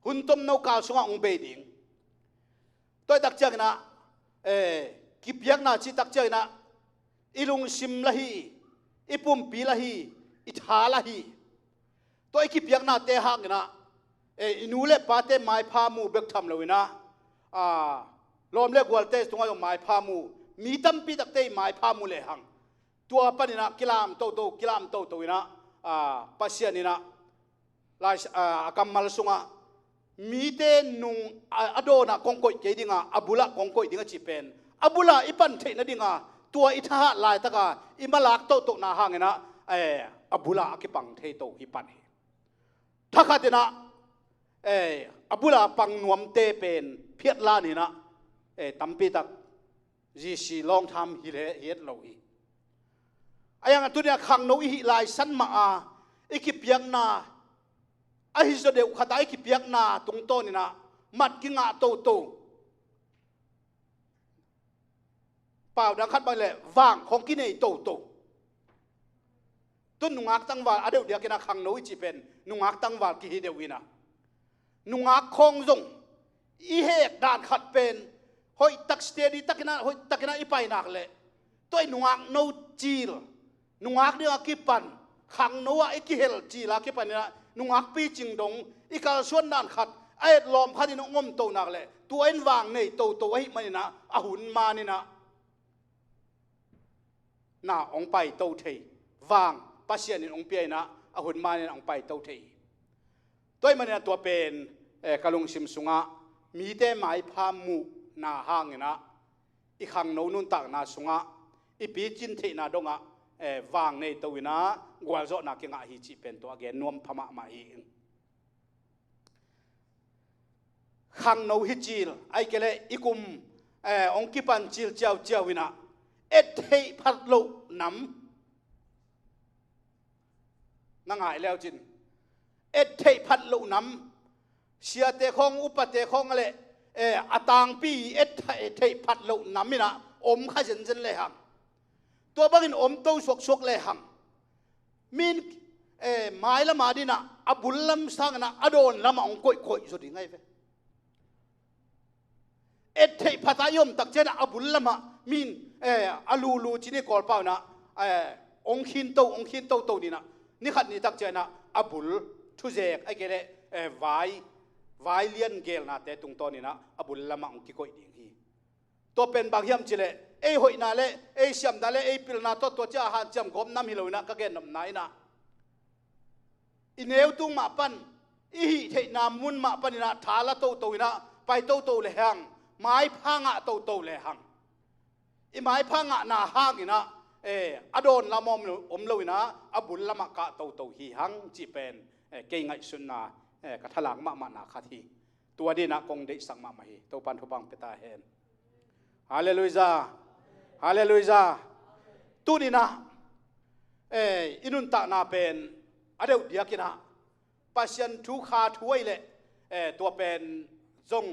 หุ่นต้มโนกาสงองเบดิงตัวตักเจกนะกิบยักนาชิตักเจกนะอิลุงซิมละฮีอิปุ่มปีละฮีอิทาละฮีตัวกิบยักนาเตหักนะอินูเล่ปาเตไม้พามูเบกทำเลยนะลมเล็กวัลเตสตรงนั้นไม้พามูมีตั้มปีตักเตไม้พามูเลยหังตัวปนินะกิลามโตนะปัสยานินะลายกำมัลสุงะมีเตนุงอโดนะกงกอยเกดิงะอับุละกงกอยดิงะจีเป็นอับุละอีปันเทนดิงะตัวอิทหะลายตะกาอิมาลักโตนะหังนะอับุละกิปังเทโตฮิปันถ้าขัดนะอับุละปังนวมเตเป็นเพียรลานี่นะตั้มปีตักจีซีลองทำฮิเลเราอีอย่างตัวเนี้ยขังโนอิลายสันมาอีกิบยังนาไอฮิสเดวขัดไอกิบยังนาตรงโตนี่นะมัดกิงะโตเปล่าดังขัดไปเลยว่างของกินไอโต ตุนนุงักตั้งวาลอเดียวเดียกินะขังโนอิจิเป็นนุงักตั้งวาลกิฮิเดวินะนุงักคงจงอีเฮกด่านขัดเป็นหอยตักสเตดีตักนะหอยตักนะอีไปนักเลยตัวนุงักโนจีลนุงักเดียวกิปันขังโนว่าอีกิเฮลจีลากิปันนะนุงักปีจิงดงอีกาส่วนด่านขัดไอ้ลมพัดนงมโตนักเลยตัวเอ็นวางในโตไอ้มันนะอาหุนมานี่นะน่าองไปโตเทวางปัสเซียนิองเปียนะอาหุนมานี่องไปโตเทตัวมันนะตัวเป็นกะลุงซิมสุงะมีแต่หมายพามุนาห้างนะอีขังโนนุนตักนาสุงะอีปีจินเทนาดงะวางในตัวนะกวาลโจนักเกงะฮิจิเป็นตัวเกนวมพม่ามาอีขังโนฮิจิลไอเกเลอีกุมองกิปันจิลเจ้าวินะเอ็ดเฮพัดโลน้ำนั่งหายแล้วจินเอ็ดเทพัดลุน้ำเสียเตคงอุปเตคงอะไรอตางปีเอ็ดเทพัดลุน้ำมินะอมข้าเจนเลยหังตัวบังอินอมโตสวกเลยหังมินไม้ละมาดินะอบุลลัมสังนะอโดนละมาองก่อยสุดยังไงเว้เอ็ดเทพัดยมตักเจนะอบุลละมามินอลูจินี่กอลเปล่านะองคินโตนี่นะนี่ขัดนี่ตักเจนะอบุลทุเจกไอ้เกล้วายเลียนเกลนะแต่ตรงตอนนี้นะอบุลละมังกิโกยดิ่งฮีตัวเป็นบางยามจิเลหอยนาเลเสียมนาเลปิลนาตัวจ้าหันจำกบน้ำฮิโลนะก็เกณฑ์น้ำไหนนะอินเอวตุงมาปันอีเทนามุนมาปันนะทาละโตนะไปโตเลยหังไม้พังะโตเลยหังอีไม้พังะนาหังนะอโดนละมอมอมเลยนะอบุลละมักกะโตฮีหังจีเป็นเก่งไงสุนนะกระทลังมานาคทีตัวดีนะคงได้สังมาไม่ตัวปันทุบังเปตาเห็นฮาเลลูยาตุนี่นะอินุนตานาเป็นอเดียวเดียกินะปัสยันทุขาถวยเลยตัวเป็นจง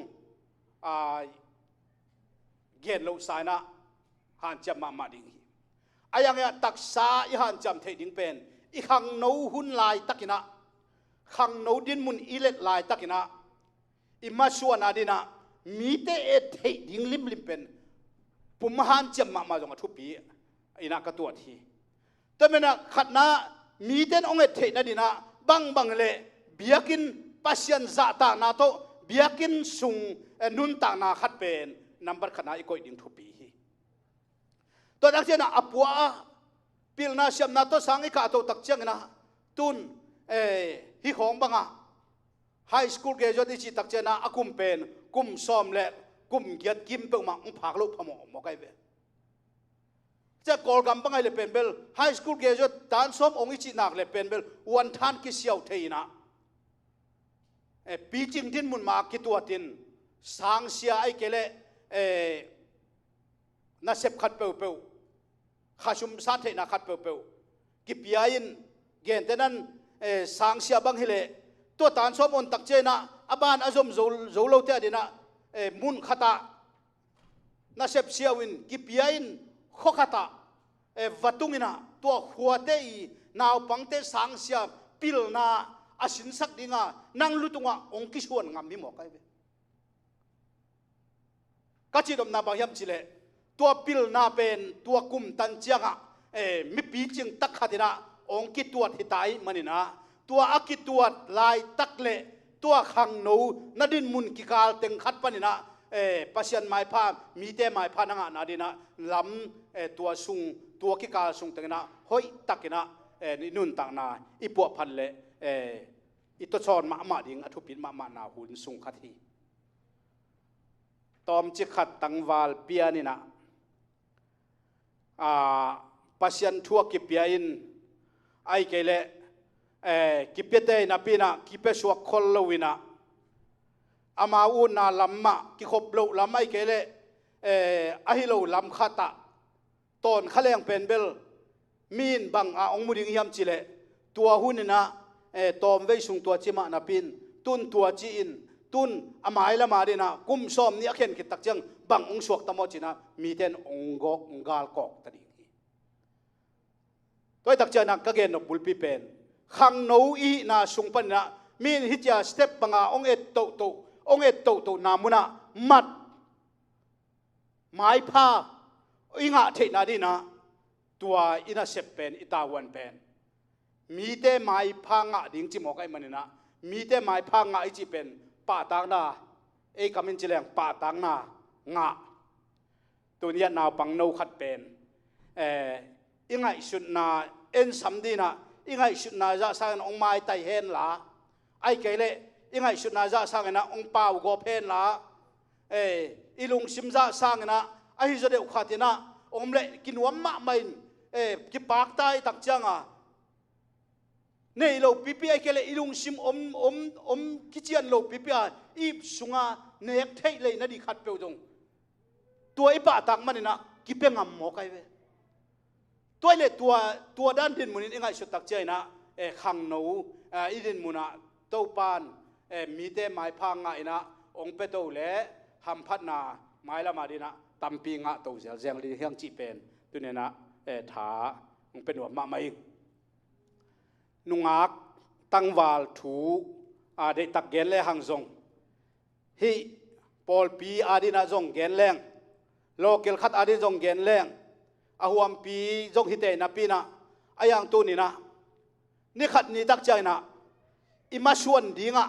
เย็นโลสายนะหันจำมาดิ่งอายังตักษาอีหันจำเทดิ่งเป็นอีขังโนหุ่นลายตักินะขังโนดินมุนอิเล็ดลายตักินะอิมาชวนอาดินะมีแต่เทดิ่งลิมเป็นปุ่มหันจำมาจงทุปีอินักตัวทีแต่เมื่อขัดนะมีแต่องเทนะดินะบังเลยเบียกินปัสยันซาตานาโตเบียกินสุงนุนตานาขัดเป็นนับขัดนะอีกอยดิ่งทุปีตัวนักเรียนอปัวพิลนาเสียมนาโตสังอิกาโตตักเชียงนะตุนฮิของบังอะไฮสคูลเกจดิจิตักเจนะอากุมเป็นกุมซ้อมเละกุมเกียรกิมเปิงมังผักลุกพมอมอกไอเวจะกอลกำบังไอเลเป็นเบลไฮสคูลเกจดานซ้อมองอิจินักเลเป็นเบลวันทันกิเสียวเทียนะปีจิงดินมุนมากิตัวตินสังเสียไอเกเลน่าเสพขัดเปลวข้าชุมสานเทนักขัดเปลวกิปยายินเกณฑ์แต่นั้นสังเสียบังฮิเลตัวตานสมอนตักเจนะอบานอารมณ์โจโลเตอดีนะมุนขตาน่าเสพเสียวินกิปยายินข้อขตาวัตุงินะตัวหัวเตยนาวปังเตสังเสียปิลนาอาศินสักดิงานั่งลุตุงะองคิชวนงามมิหมอกไอเวกัจจิดมนาบางยามจิเลตัวปิลนาเป็นตัวกุมตันเจียงมิปีจิงตักขัดนะองกิตัวที่ตายมันนี่นะตัวอากิตัวลายตักเละตัวขังโนนาดินมุนกิกาลเต็งขัดปนินะปัสยันไม้ผ้ามีแต่ไม้ผ้านังนาดินะลำตัวซุงตัวกิกาลซุงเต็งนะห้อยตักนะนี่นุ่นต่างนาอีปวพันเละอีตัวชอนมาดิ่งอธุปินมานาหุ่นซุงขัดทีตอมจิขัดตังวาลเปียนี่นะปัสยันทั่วกิปยาอินไอเกเลกิปเตยนับปีนะกิปสวกคนลวินะอามาอูนาลัมมะกิขบโลลัมไอเกเลอหิโลลัมขตะตอนขะเลงเป็นเบลมีนบังองมุดิงยามจิเลตัวหุ่นนะตอมเวสุงตัวจิมานับปีนตุนตัวจีอินตุนอามาอิละมาดีนะกุมซ้อมนี่เข็นกิตักจังบังองสวกตมอจินะมีเทนองกอกองกาลกอกตดี toy tak chana ka gen no bulpi pen khang no i na sung pan na min hitya step banga ong et to namuna mat mai pha inga the na di na tua ina sep pen itawan pen mi te mai pha nga ding chi mo kai manina mi te mai pha nga i chi pen pa tang na e kamin chileng pa tang na nga tunia naw pang no khat pen ingai sun na en samdi na ingai sun na za sang ong mai tai hen la ai kele ingai sun na za sang na ong pau go pen la ilung sim za sang na ai zo de khatina om le kinuam ma mai ki pak tai tak changa nei lo pipi ai kele ilung sim om kichian lo pipi a ip sunga nek thei le na di khat pe dong tua ipa tak manina ki pe ngam mo kai ve toy le tua dan din munin ingai su tak chai na khang no idin muna to pan mi te mai pha nga ina ong pe to le ham phat na mai la ma dina tampi nga to zel jeng li hyang chi pen tu ne na tha ong pe no ma mai nungak tangwal thu de tak gen le hang zong hi pol pi adina zong gen leng local khat adin zong gen leng ahuam pi zong hite na pi na ayang tu ni na ni khat ni tak chai na ima suan dinga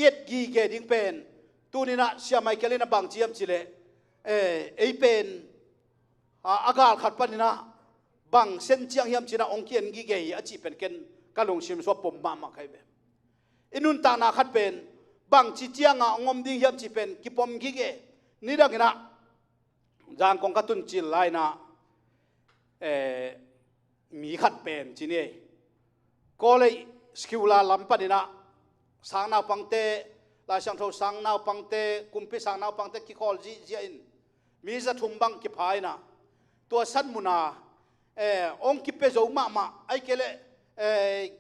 yet gi ge ding pen tu ni na sia mai kelina bang chiam chile ei pen agal khat panina bang sen chiang hiam china ong kien gi ge a chi pen ken kalung sim so pom ma ma khai be inun ta na khat pen bang chi chianga ngom ding hiam chi pen ki pom gi ge ni dang na jang kong ka tun chil lai na mi khat pen chi ni ko le skula lam pa dina sang na pangte la sang tho sang na pangte kumpi sang na pangte ki khol ji in mi za thum bang ki phai na to san muna ong ki pe zo ma ai kele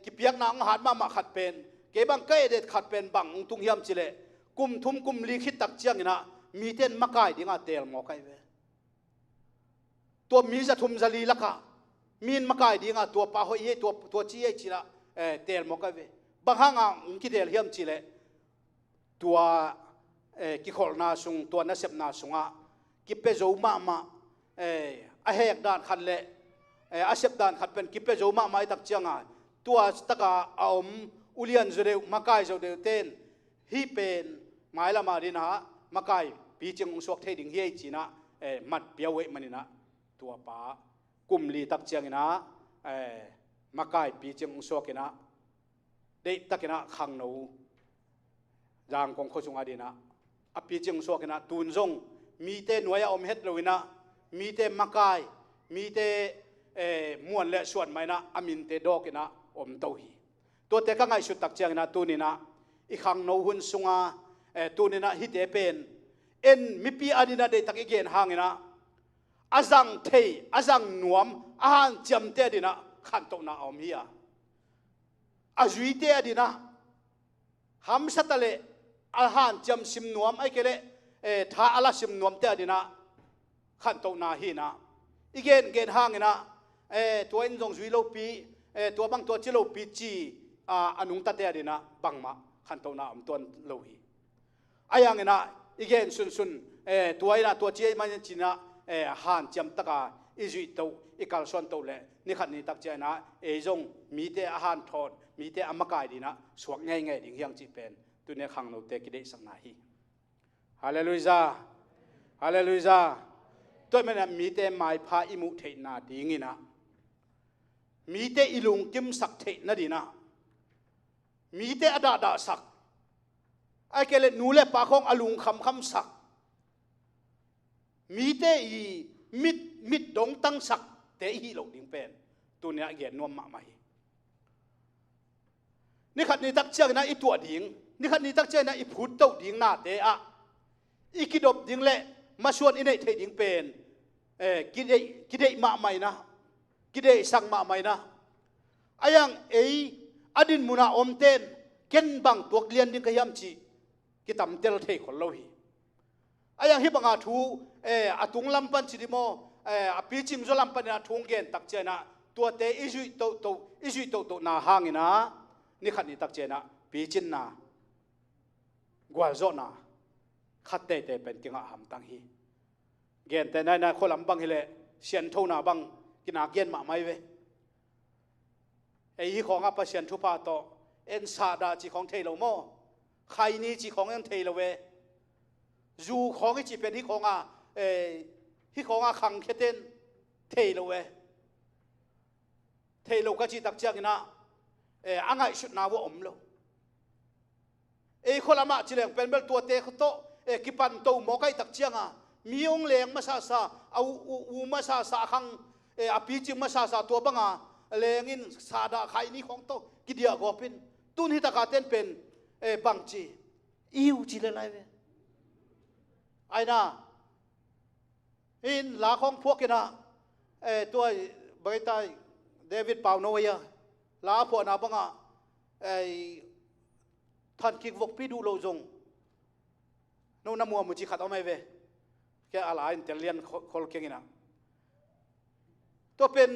ki piak na ong hat ma khat pen ke bang kai det khat pen bang ung tung hiam chile kum thum kum li khit tak chiang ina mi ten makai dinga tel mo kai ve to mi za thum zali laka min makai dinga to pa hoi he to chi e chila tel mo kai ve bang hanga ung ki del hiam chile tua ki khol na sung tua na sep na sunga ki pe zo ma a hek dan khan le a sep dan khat pen ki pe zo ma mai tak chianga tua taka aom ulian zure makai zo de ten hi pen mai la ma rin ha makai pi ching ung sok the ding hi china mat piawe manina tua pa kumli tak chiang ina makai pi ching ung sok ina de takina khang no jang kong kho chunga dina a pi ching sok ina tun zong mi te noya om het loina mi te makai mi te muan le suan mai na amin te dok ina om to hi to te ka ngai su tak chiang na tu ni na i khang no hun sunga tu ni na hi te pen en mi pi adina de tak igen hangina azang thei azang nuam ahan cham te dina khan to na om hi a azui te adina ham satale ahan cham sim nuam ai kele tha ala sim nuam te adina khan to na hi na igen gen hangina to en jong zui lo pi to bang to chi lo pi chi anung ta te adina bangma khan to na am ton lo hi ayang ina igen sun to ina to chi man china han cham taka izui to ikal son to le ni khat ni tak chana jong mi te ahan thon mi te amakai dina suak ngai ngai ding hyang chi pen tu ne khang no te ki de sang na hi hallelujah hallelujah toy mena mi te mai pha imu thei na ding ina mi te ilung kim sak thei na dina mi te ada sak ai kele nule pa khong alung kham sak mi te i mit dong tang sak te hi lo ding pen tu ne gen nom ma mai ni khat ni tak chiang na i tua ding ni khat ni tak chiang na i phut to ding na te a ikidop ding le ma suan inei thei ding pen kidei ma mai na kidei sang ma mai na ayang adin muna om ten ken bang tuak lian ding kayam chi kitam tel thei khol lo hi ayang hi banga thu atung lampan chi dimo a pi chim zo lampan na thung gen tak chena ตัวเตอิจุยโตนาหางอินะนี่ขัดนี่ตักเจนะปีจินนากวาโจนาขัดเตเป็นกิงอาหามตังฮีเกณฑ์แต่นายคนลำบังฮิเลเสียนเท่านาบังกินาเกณฑ์มาไม่เวไอ้ฮีของอาปเสียนทุพาโตเอ็นซาดาจีของเทโลโมใครนี่จีของยังเทโลเวจูของจีเป็นฮีของฮีของขังเคเตนเทโลเวเทโลก็จีตักเจ้ากินะอังไงชุดนาวอมโลคนละมาจีเลงเป็นเบลตัวเตะโตกิปันโตหมอไก่ตักเจียงมีองเลงมาซาเอาอูมาซาขังอภิจิมาซาตัวบังเลงินซาดาไข่นี่ของโตกิเดียกอปินตุนฮิตากาเต้นเป็นบังจีอิวจีเลไลเวไอ้น่ะอินหลาของพวกกินะตัวใบไตเดวิดเปาโนเวียลาพวกนาบังท่านกิกวกปีดูโลจงโน่นมัวมุจิขัดเอาไม่เวแกอะไรอินเตเลียนคนเก่งนะตัวเป็น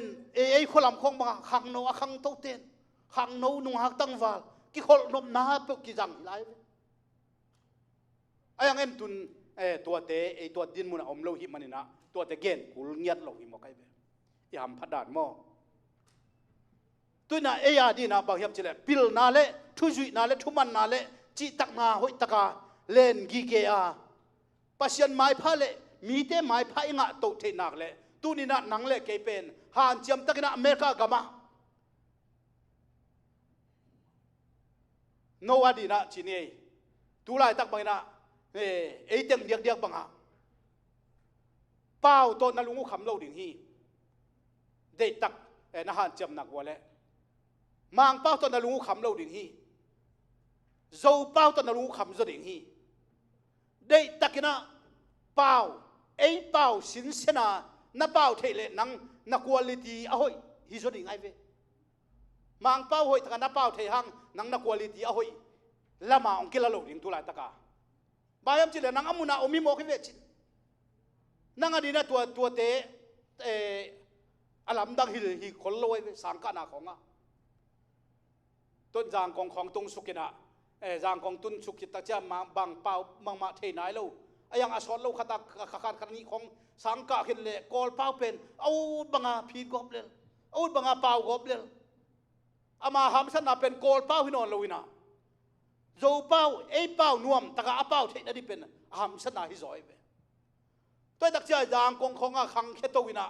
คนลำคงบังขังโนขังโตเต้นขังโนนุ่งหักตั้งวาลกิคนนมนาเปกิจังไรไอ้ยังเอ็นตุนตัวเตตัวดินมุนอมโลหิมันนี่นะตัวเตเกนกุลเงียดโลหิมอกไอ้เว้ยยามพัดดานหม้อตัวน่ะยาดีนะบางอย่างเจริญพิลนาเล่ทุจุยนาเล่ทุมันนาเล่จิตักนาหอยตะกาเล่นกีเกียปัศยันไม้พาเล่มีเตไม้พาอิงะโตเทนักเล่ตัวนี้น่ะนังเล่เกยเป็นหานเจียมตะกินะอเมริกากามาโนวาดีนะจีนี่ตัวไรตักบางนะเต็มเดียกบังอ่ะเป้าตัวนั่นลุงกูคำเล่าดิ่งฮีเด็กตักนะฮะจำหนักว่าแล้วมังเป้าตัวนั่นลุงกูคำเล่าดิ่งฮีโจเป้าตัวนั่นลุงกูคำจะดิ่งฮีเด็กตักนะเป้าเป้าสินเสนาน้าเป้าเทเลนังนักควอลิตี้อ่ะเฮ้ยฮิจะดิ่งไงเว้มังเป้าเฮ้ยถ้าน้าเป้าเทหังนังนักควอลิตี้อ่ะเฮ้ยละมาองค์กิลาโลดิ่งตัวไรตะกาบายามจิเลนังอามุนาอมิโมกิเวจินังอดีนะตัวเตอลัมดังฮิคนลอยสังกันาของต้นจางของตุงสุกินะจางของตุนสุกิตะเจ้ามาบางเปล่าบางมาเทนายโลยังอาสอนโลขัดขัดนี้ของสังกัดเห็นเลยกอลเปล่าเป็นเอาบางพีกอบเลยเอาบางเปล่ากอบเลยอามาหามสันนาเป็นกอลเปล่าที่นอนลวินะโจเป้าเป้านวมตะกาเป้าเทนดีเป็นหามสนาฮิจอยเปตัวตักเจ้าจางของขังเคตวินะ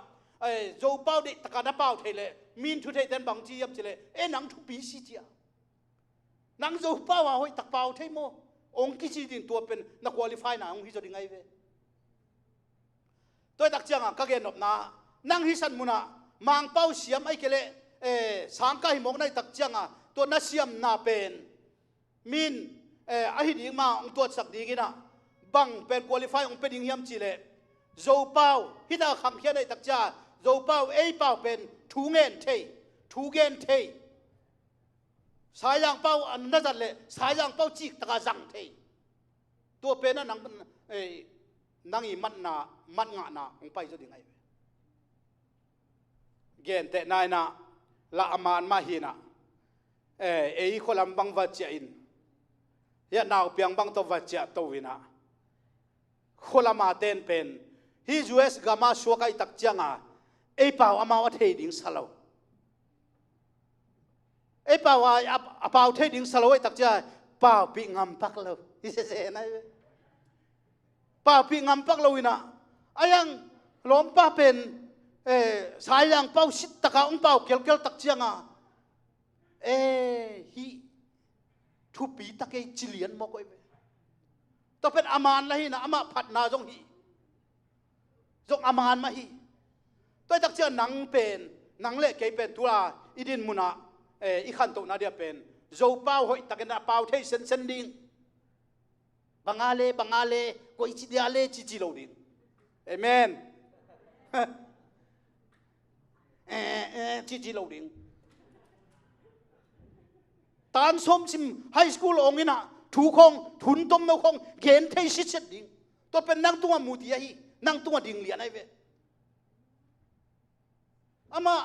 โจเป้าเด็กตะกาเป้าเทเลมินทุเทเต็นบางจียับเจเลนังทุปีสิเจียนังโจเป้าว่าหอยตักเป้าเทโมองค์กิจดินตัวเป็นนักควอลิฟายนะองค์ฮิจอยไงเวตัวตักเจ้าก็เกณฑ์นบนานังฮิสันมุนะมังเป้าเสียมไอเกเลสังกัยมองในตักเจ้าตัวนัเสียมนาเป็นมินอาหิดิมาองตัวสักดีกินะบังเป็นคุริฟายองเป็นยิงยำจีเลโจเป้าฮิตาขังเขียนในตักจ้าโจเป้าเป้าเป็นทูเงินเทสายยางเป้าอันนั้นจัดเลยสายยางเป้าจิกตะกาจังเทตัวเป็นนั่นนังอีมันงานาองไปจะยังไงเกณฑ์แต่นายนะละอามานมาหินะคนลำบังวัดเจอินยะนาวเปียงบังตัววัดเจตัววินะคนละมาเต้นเป็นฮิจูเอสกามาชัวกัยตักจังเป่าอามาวัดเฮดิงสลาวเป่าว่าเป่าเทดิงสลาวตักจังเป่าปีงำปักเราฮิเซนะเป่าปีงำปักเราวินะยังล้มป้าเป็นสายยังเป่าชิดตะกาองเป่าเกลตักจังฮีทุปีตะเกจิเลียนมอกไว้ตัวเป็นอามานละฮีนะอามาผัดนาจงฮีจงอามานมาฮีตัวตักเจ้าหนังเป็นหนังเละเกยเป็นตัวอีดินมุนะอีขันโตนาเดียเป็นโจเป้าหอยตะกันนาเป้าเทเซนดิงบังอาเลก็อิจิเดียเลจิโลดิงเอเมนจิโลดิงตานสมชิมไฮสคูลองอินะถูกงทุนต้มนกงเกณฑ์เทชิดดิ่งตัวเป็นนั่งตัวมูติยาฮีนั่งตัวดิ่งเลียนไอเวอามา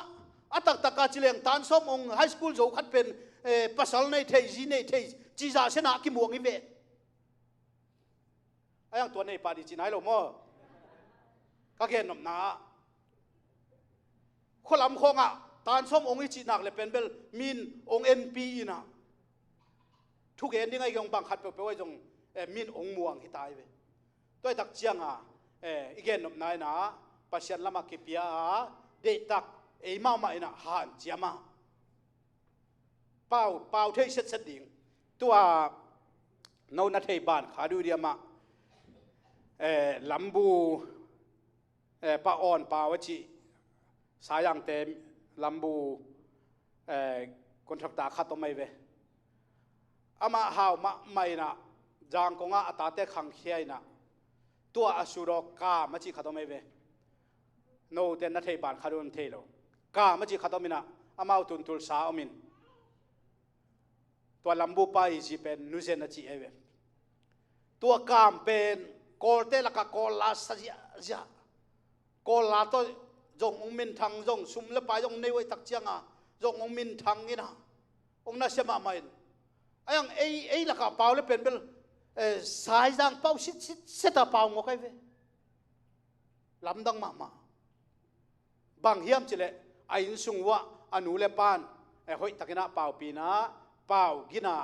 อัตตะกาจิเลงตานส้มองไฮสคูลโจขัดเป็นภาษาในเทจีในเทจีจ่าเสนากิมวงอิเวไอ้ยังตัวในปาดิจินายลมอก็แค่นมนาคนลำคงอ่ะตานส้มองอิจินักเลยเป็นเบลมินองเอ็นปีนะทุกเอ็นยังไงก็บังคับไปไว้จงมินองม่วงที่ตายไปตัวตักเจียงอ่ะอีกแค่นมนายนะปัจจัยละมาเก็บยาเด็กตักมาไม่นะหันเจียมาเป่าเทยเสดิ่งตัวโนนัทเทบานขาดูเดียมาลำบูป้าอ่อนป้าวจิสายังเต็มลำบูคนทับตาขัดตัวไม่เวอามาหาวมาไม่นะจางกงอาตาเตขังเขียนะตัวอสุรกามาจิขัดตัวไม่เวโนเตนัทเทบานขาดูนเทโลกามาจิขัดตัวมินะอามาตุนตุลสาอมินตัวลำบูไปจีเป็นนุเซนจีเอเวตัวกามเป็นโกลเตลักโกลาสยาโกลาตัวจงองมินทังจงซุมเลปายจงในไว้ตักเจียงอ่ะจงองมินทังนี่นะองน่าเชื่อมาไหมไอ้ยังไอ้ลักเปล่าเลยเป็นสายดังเปล่าชิดเสตเปล่างอใครเวลำดังมาบางเฮียมจิเลไอ้ยินสุงวะอนุเลปานหอยตะกินะเปล่าปีนะเปล่ากินา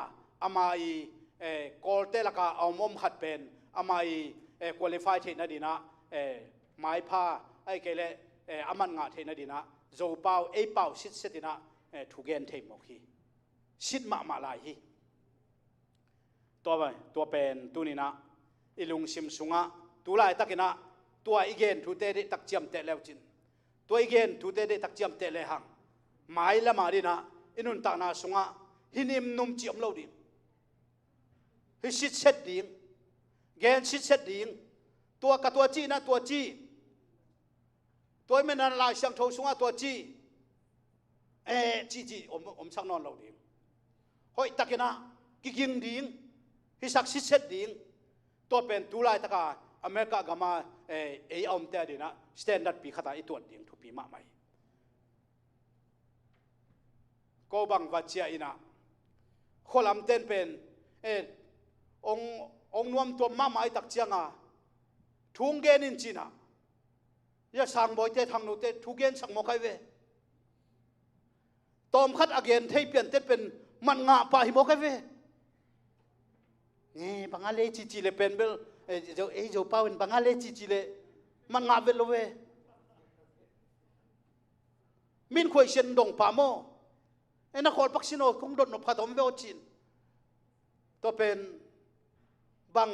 อามาอีโกลเตลักเอามอมขัดเป็นอามาอีคุริฟายเทนดีนะไม้ผ้าไอ้เกลอามันงาเทนดีนะโจเปล่าเปล่าชิดเสตินะถูกเกณฑ์เทมอกฮีชิดมาลายฮีตัวเป็นตัวนี้นะอิลุงซิมสุงะตัวลายตะกินะตัวอีเกนทูเตเดตักเจียมเตเลวจินตัวอีเกนทูเตเดตักเจียมเตเลหังไม้ละมาดีนะอินุนตานาสุงะฮินิมนุ่มเจียมเราดิฮิชิดเสดดิงเกนชิดเสดดิงตัวกับตัวจีนะตัวจีตัวไม่นานลายช่างโทสุงะตัวจีจีช่างนอนเราดิงหอยตะกินะกิงดิงฮิสักชิดเสดดิงตัวเป็นตุลายตะกาอเมริกากามาอมเตดีนะสแตนดาร์ดปีขตาอีตัวดิงทุปีมาใหม่ก็บังวัดเชียอินะคนลำเต้นเป็นองนวมตัวมาไม่ตักเจียงอ่ะทุ่งเกนินจีน่ะยาสั่งบ่อยเตทางโน้ตเตทุ่งเกนสั่งโมใครเวตอมคัดอเกนเทเปลี่ยนเตเป็นมันงาปะหิโมใครเวนี่บังอาเลจีเลเป็นเบลเจ้าเป้าเป็นบังอาเลจีเลมันงาเวลเวมินคุยเชนดงปาโมนักขอพักซิโนคงโดนนพัดอมเวอจินตัวเป็นบัง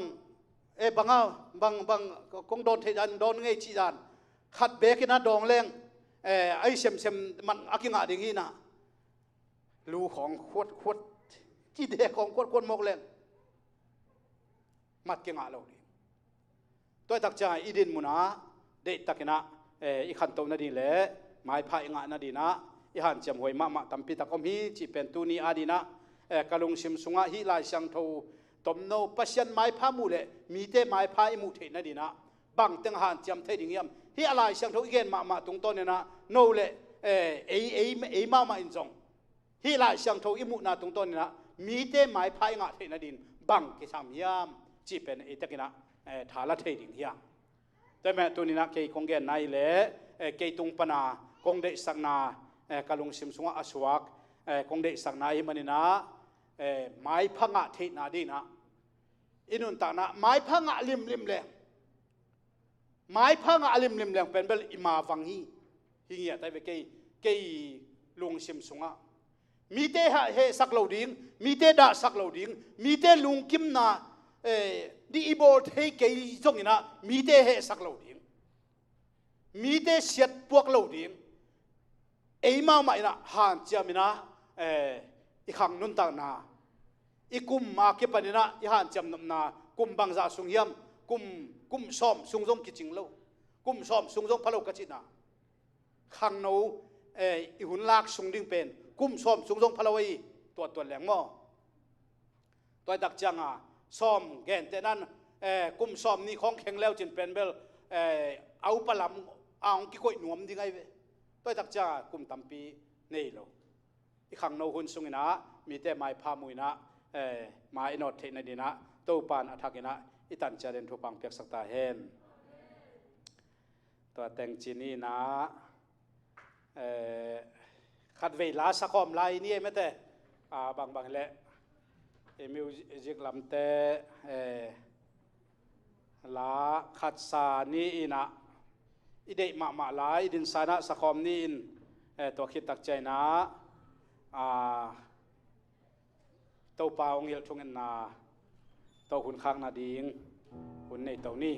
บังคงโดนเทจันโดนไงจีจันขัดเบกินะดองแรงไอ้เซมมันอากิงาดิ่งฮีนะลูของขวดจีเดของขวดมกแรงมัดกิงาเราดิตัวตักใจอีดินมุนาเด็กตักนะอีขันโตนาดีเล่ไม้พายงานาดีนะอีหันจำหวยมาตั้มปีตะกอมฮีจีเป็นตูนีอาดีนะกะลุงซิมสุงะฮีลายช่างโทตมโนปัชยันไม้พามูเล่มีเตไม้พายมุเทนาดีนะบังเต็งหันจำเทดิ่งยำฮีอะไรช่างโทอีเกนมาตรงต้นเนี่ยนะโนเล่มาอินจงฮีลายช่างโทอีมุนาตรงต้นเนี่ยนะมีเตไม้พายงาเทนาดินบังกิสามยำจีเป็นตะกินะฐานละเทดิ่งยำแต่แม่ตัวนี้นะเกยคงเกนนายเล่เกยตุงปนาคงเดสักนากะลุงซิมสุงะอสวกคงเดสักนาฮิมันนะไม้พังะเทนาดีนะอินุนตานะไม้พังะลิมแรงไม้พังะลิมแรงเป็นเบลอิมาฟังฮีฮิเงียแต่เวเกยลุงซิมสุงะมีเตเฮสักเหล่าดิ้งมีเตด่าสักเหล่าดิ้งมีเตลุงกิมนาดีอีโบเทเกยจงนะมีเตเฮสักเหล่าดิ้งมีเตเสียดพวกเหล่าดิ้งมาไม่นะหันเจียมินะอีขังนุนตานาอีกุมมาเก็บปนินะอีหันเจียมนากุมบางจาสุงยำกุมซ้อมสุงจงกิจิงโลกุมซ้อมสุงจงพะโลกจินาขังโนอีหุ่นลากสุงดิ้งเป็นกุมซ้อมสุงจงพะโลวีตัวแหลงม้อตัวดักจังอ่ะซ้อมแกนแต่นั้นกุมซ้อมนี่ของแข็งแล้วจินเป็นเบลเอาปลาลำเอากี่ก้อยหนวมดีไงเว ตัวจักจ้ากุมตัมปีนี่โลอีขังโนหุ่นสุงนะมีแต่ไม้พามุยนะไม้นอดเทนดีนะตัวปานอัฐกินะอิตันเจริญทุปังเปียกสักตาเห็นตัวแต่งจีนี่นะขัดเวลาสักคอมไลนี่ไม่แต่บางแหละมิวสิกลำแต่ลาขัดสานี่นะอิเดมาลายดินสานะสักคอมนี่ตัวคิดตักใจนะตัวเปล่าเงี้ยช่วงนั้นนะตัวคุณข้างนาดิงคุณในตัวนี้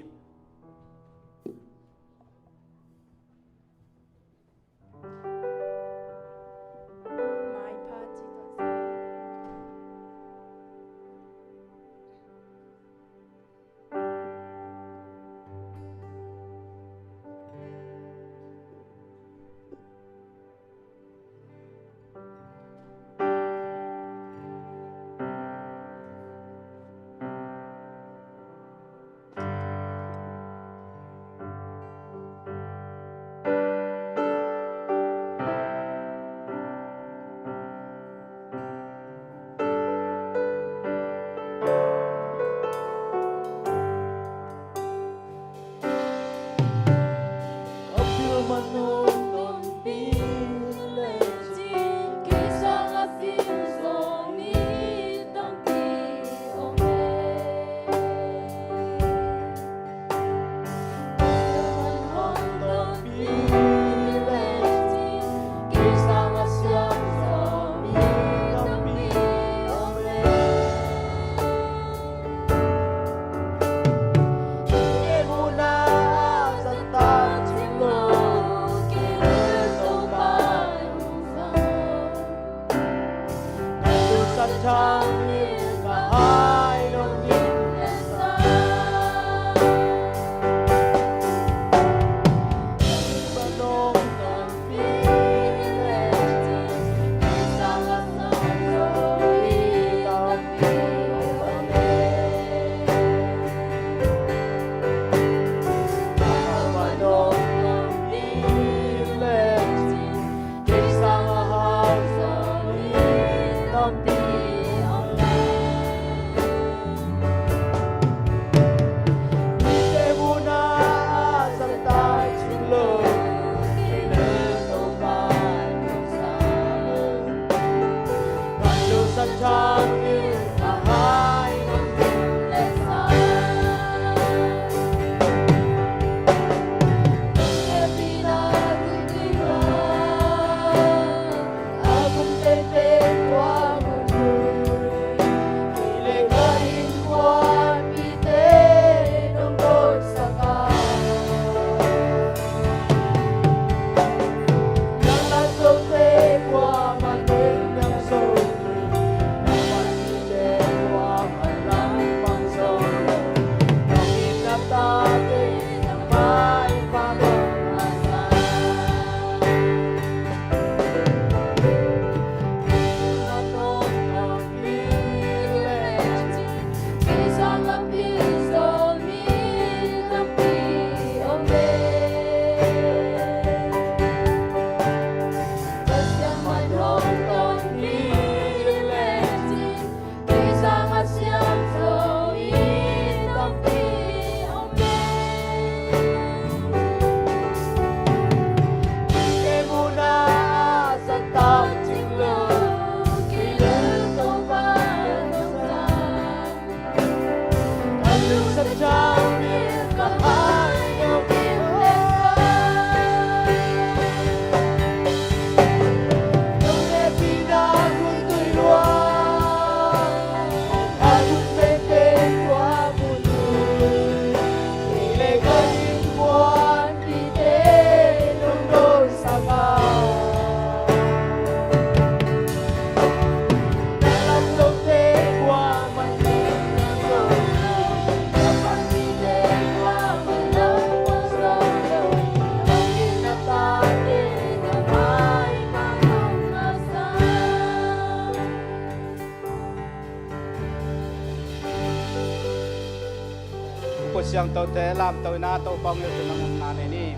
เสียงเต่าแต่ลามเต่าหน้าเต่าปองอยู่ในน้ำมันนี่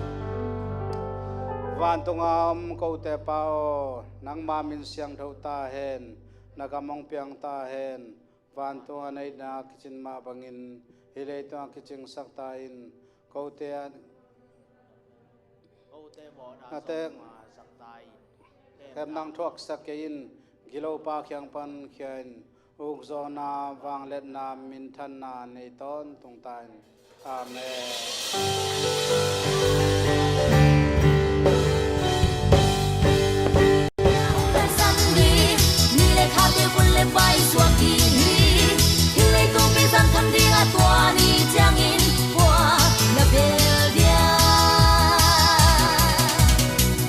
van tungam ko te pao nang ma min siang thau ta hen nagamong piang ta hen van tu anai na kichin ma bangin hilei tu kiching sak ta in ko te ate hem nang thuak sak ke in gilo pa khyang pan khian uk zo na wang let na min than na nei ton tung tan amen vai suak đi hình lấy tung bi gian thăm đi ngã tua ni chang in qua là bel dia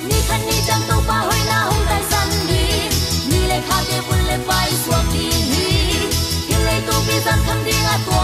ni khăn ni chang tàu pa hoi na hong tai san đi ni lấy khát để buôn lấy vai suak đi hình lấy tung bi gian thăm đi ngã tua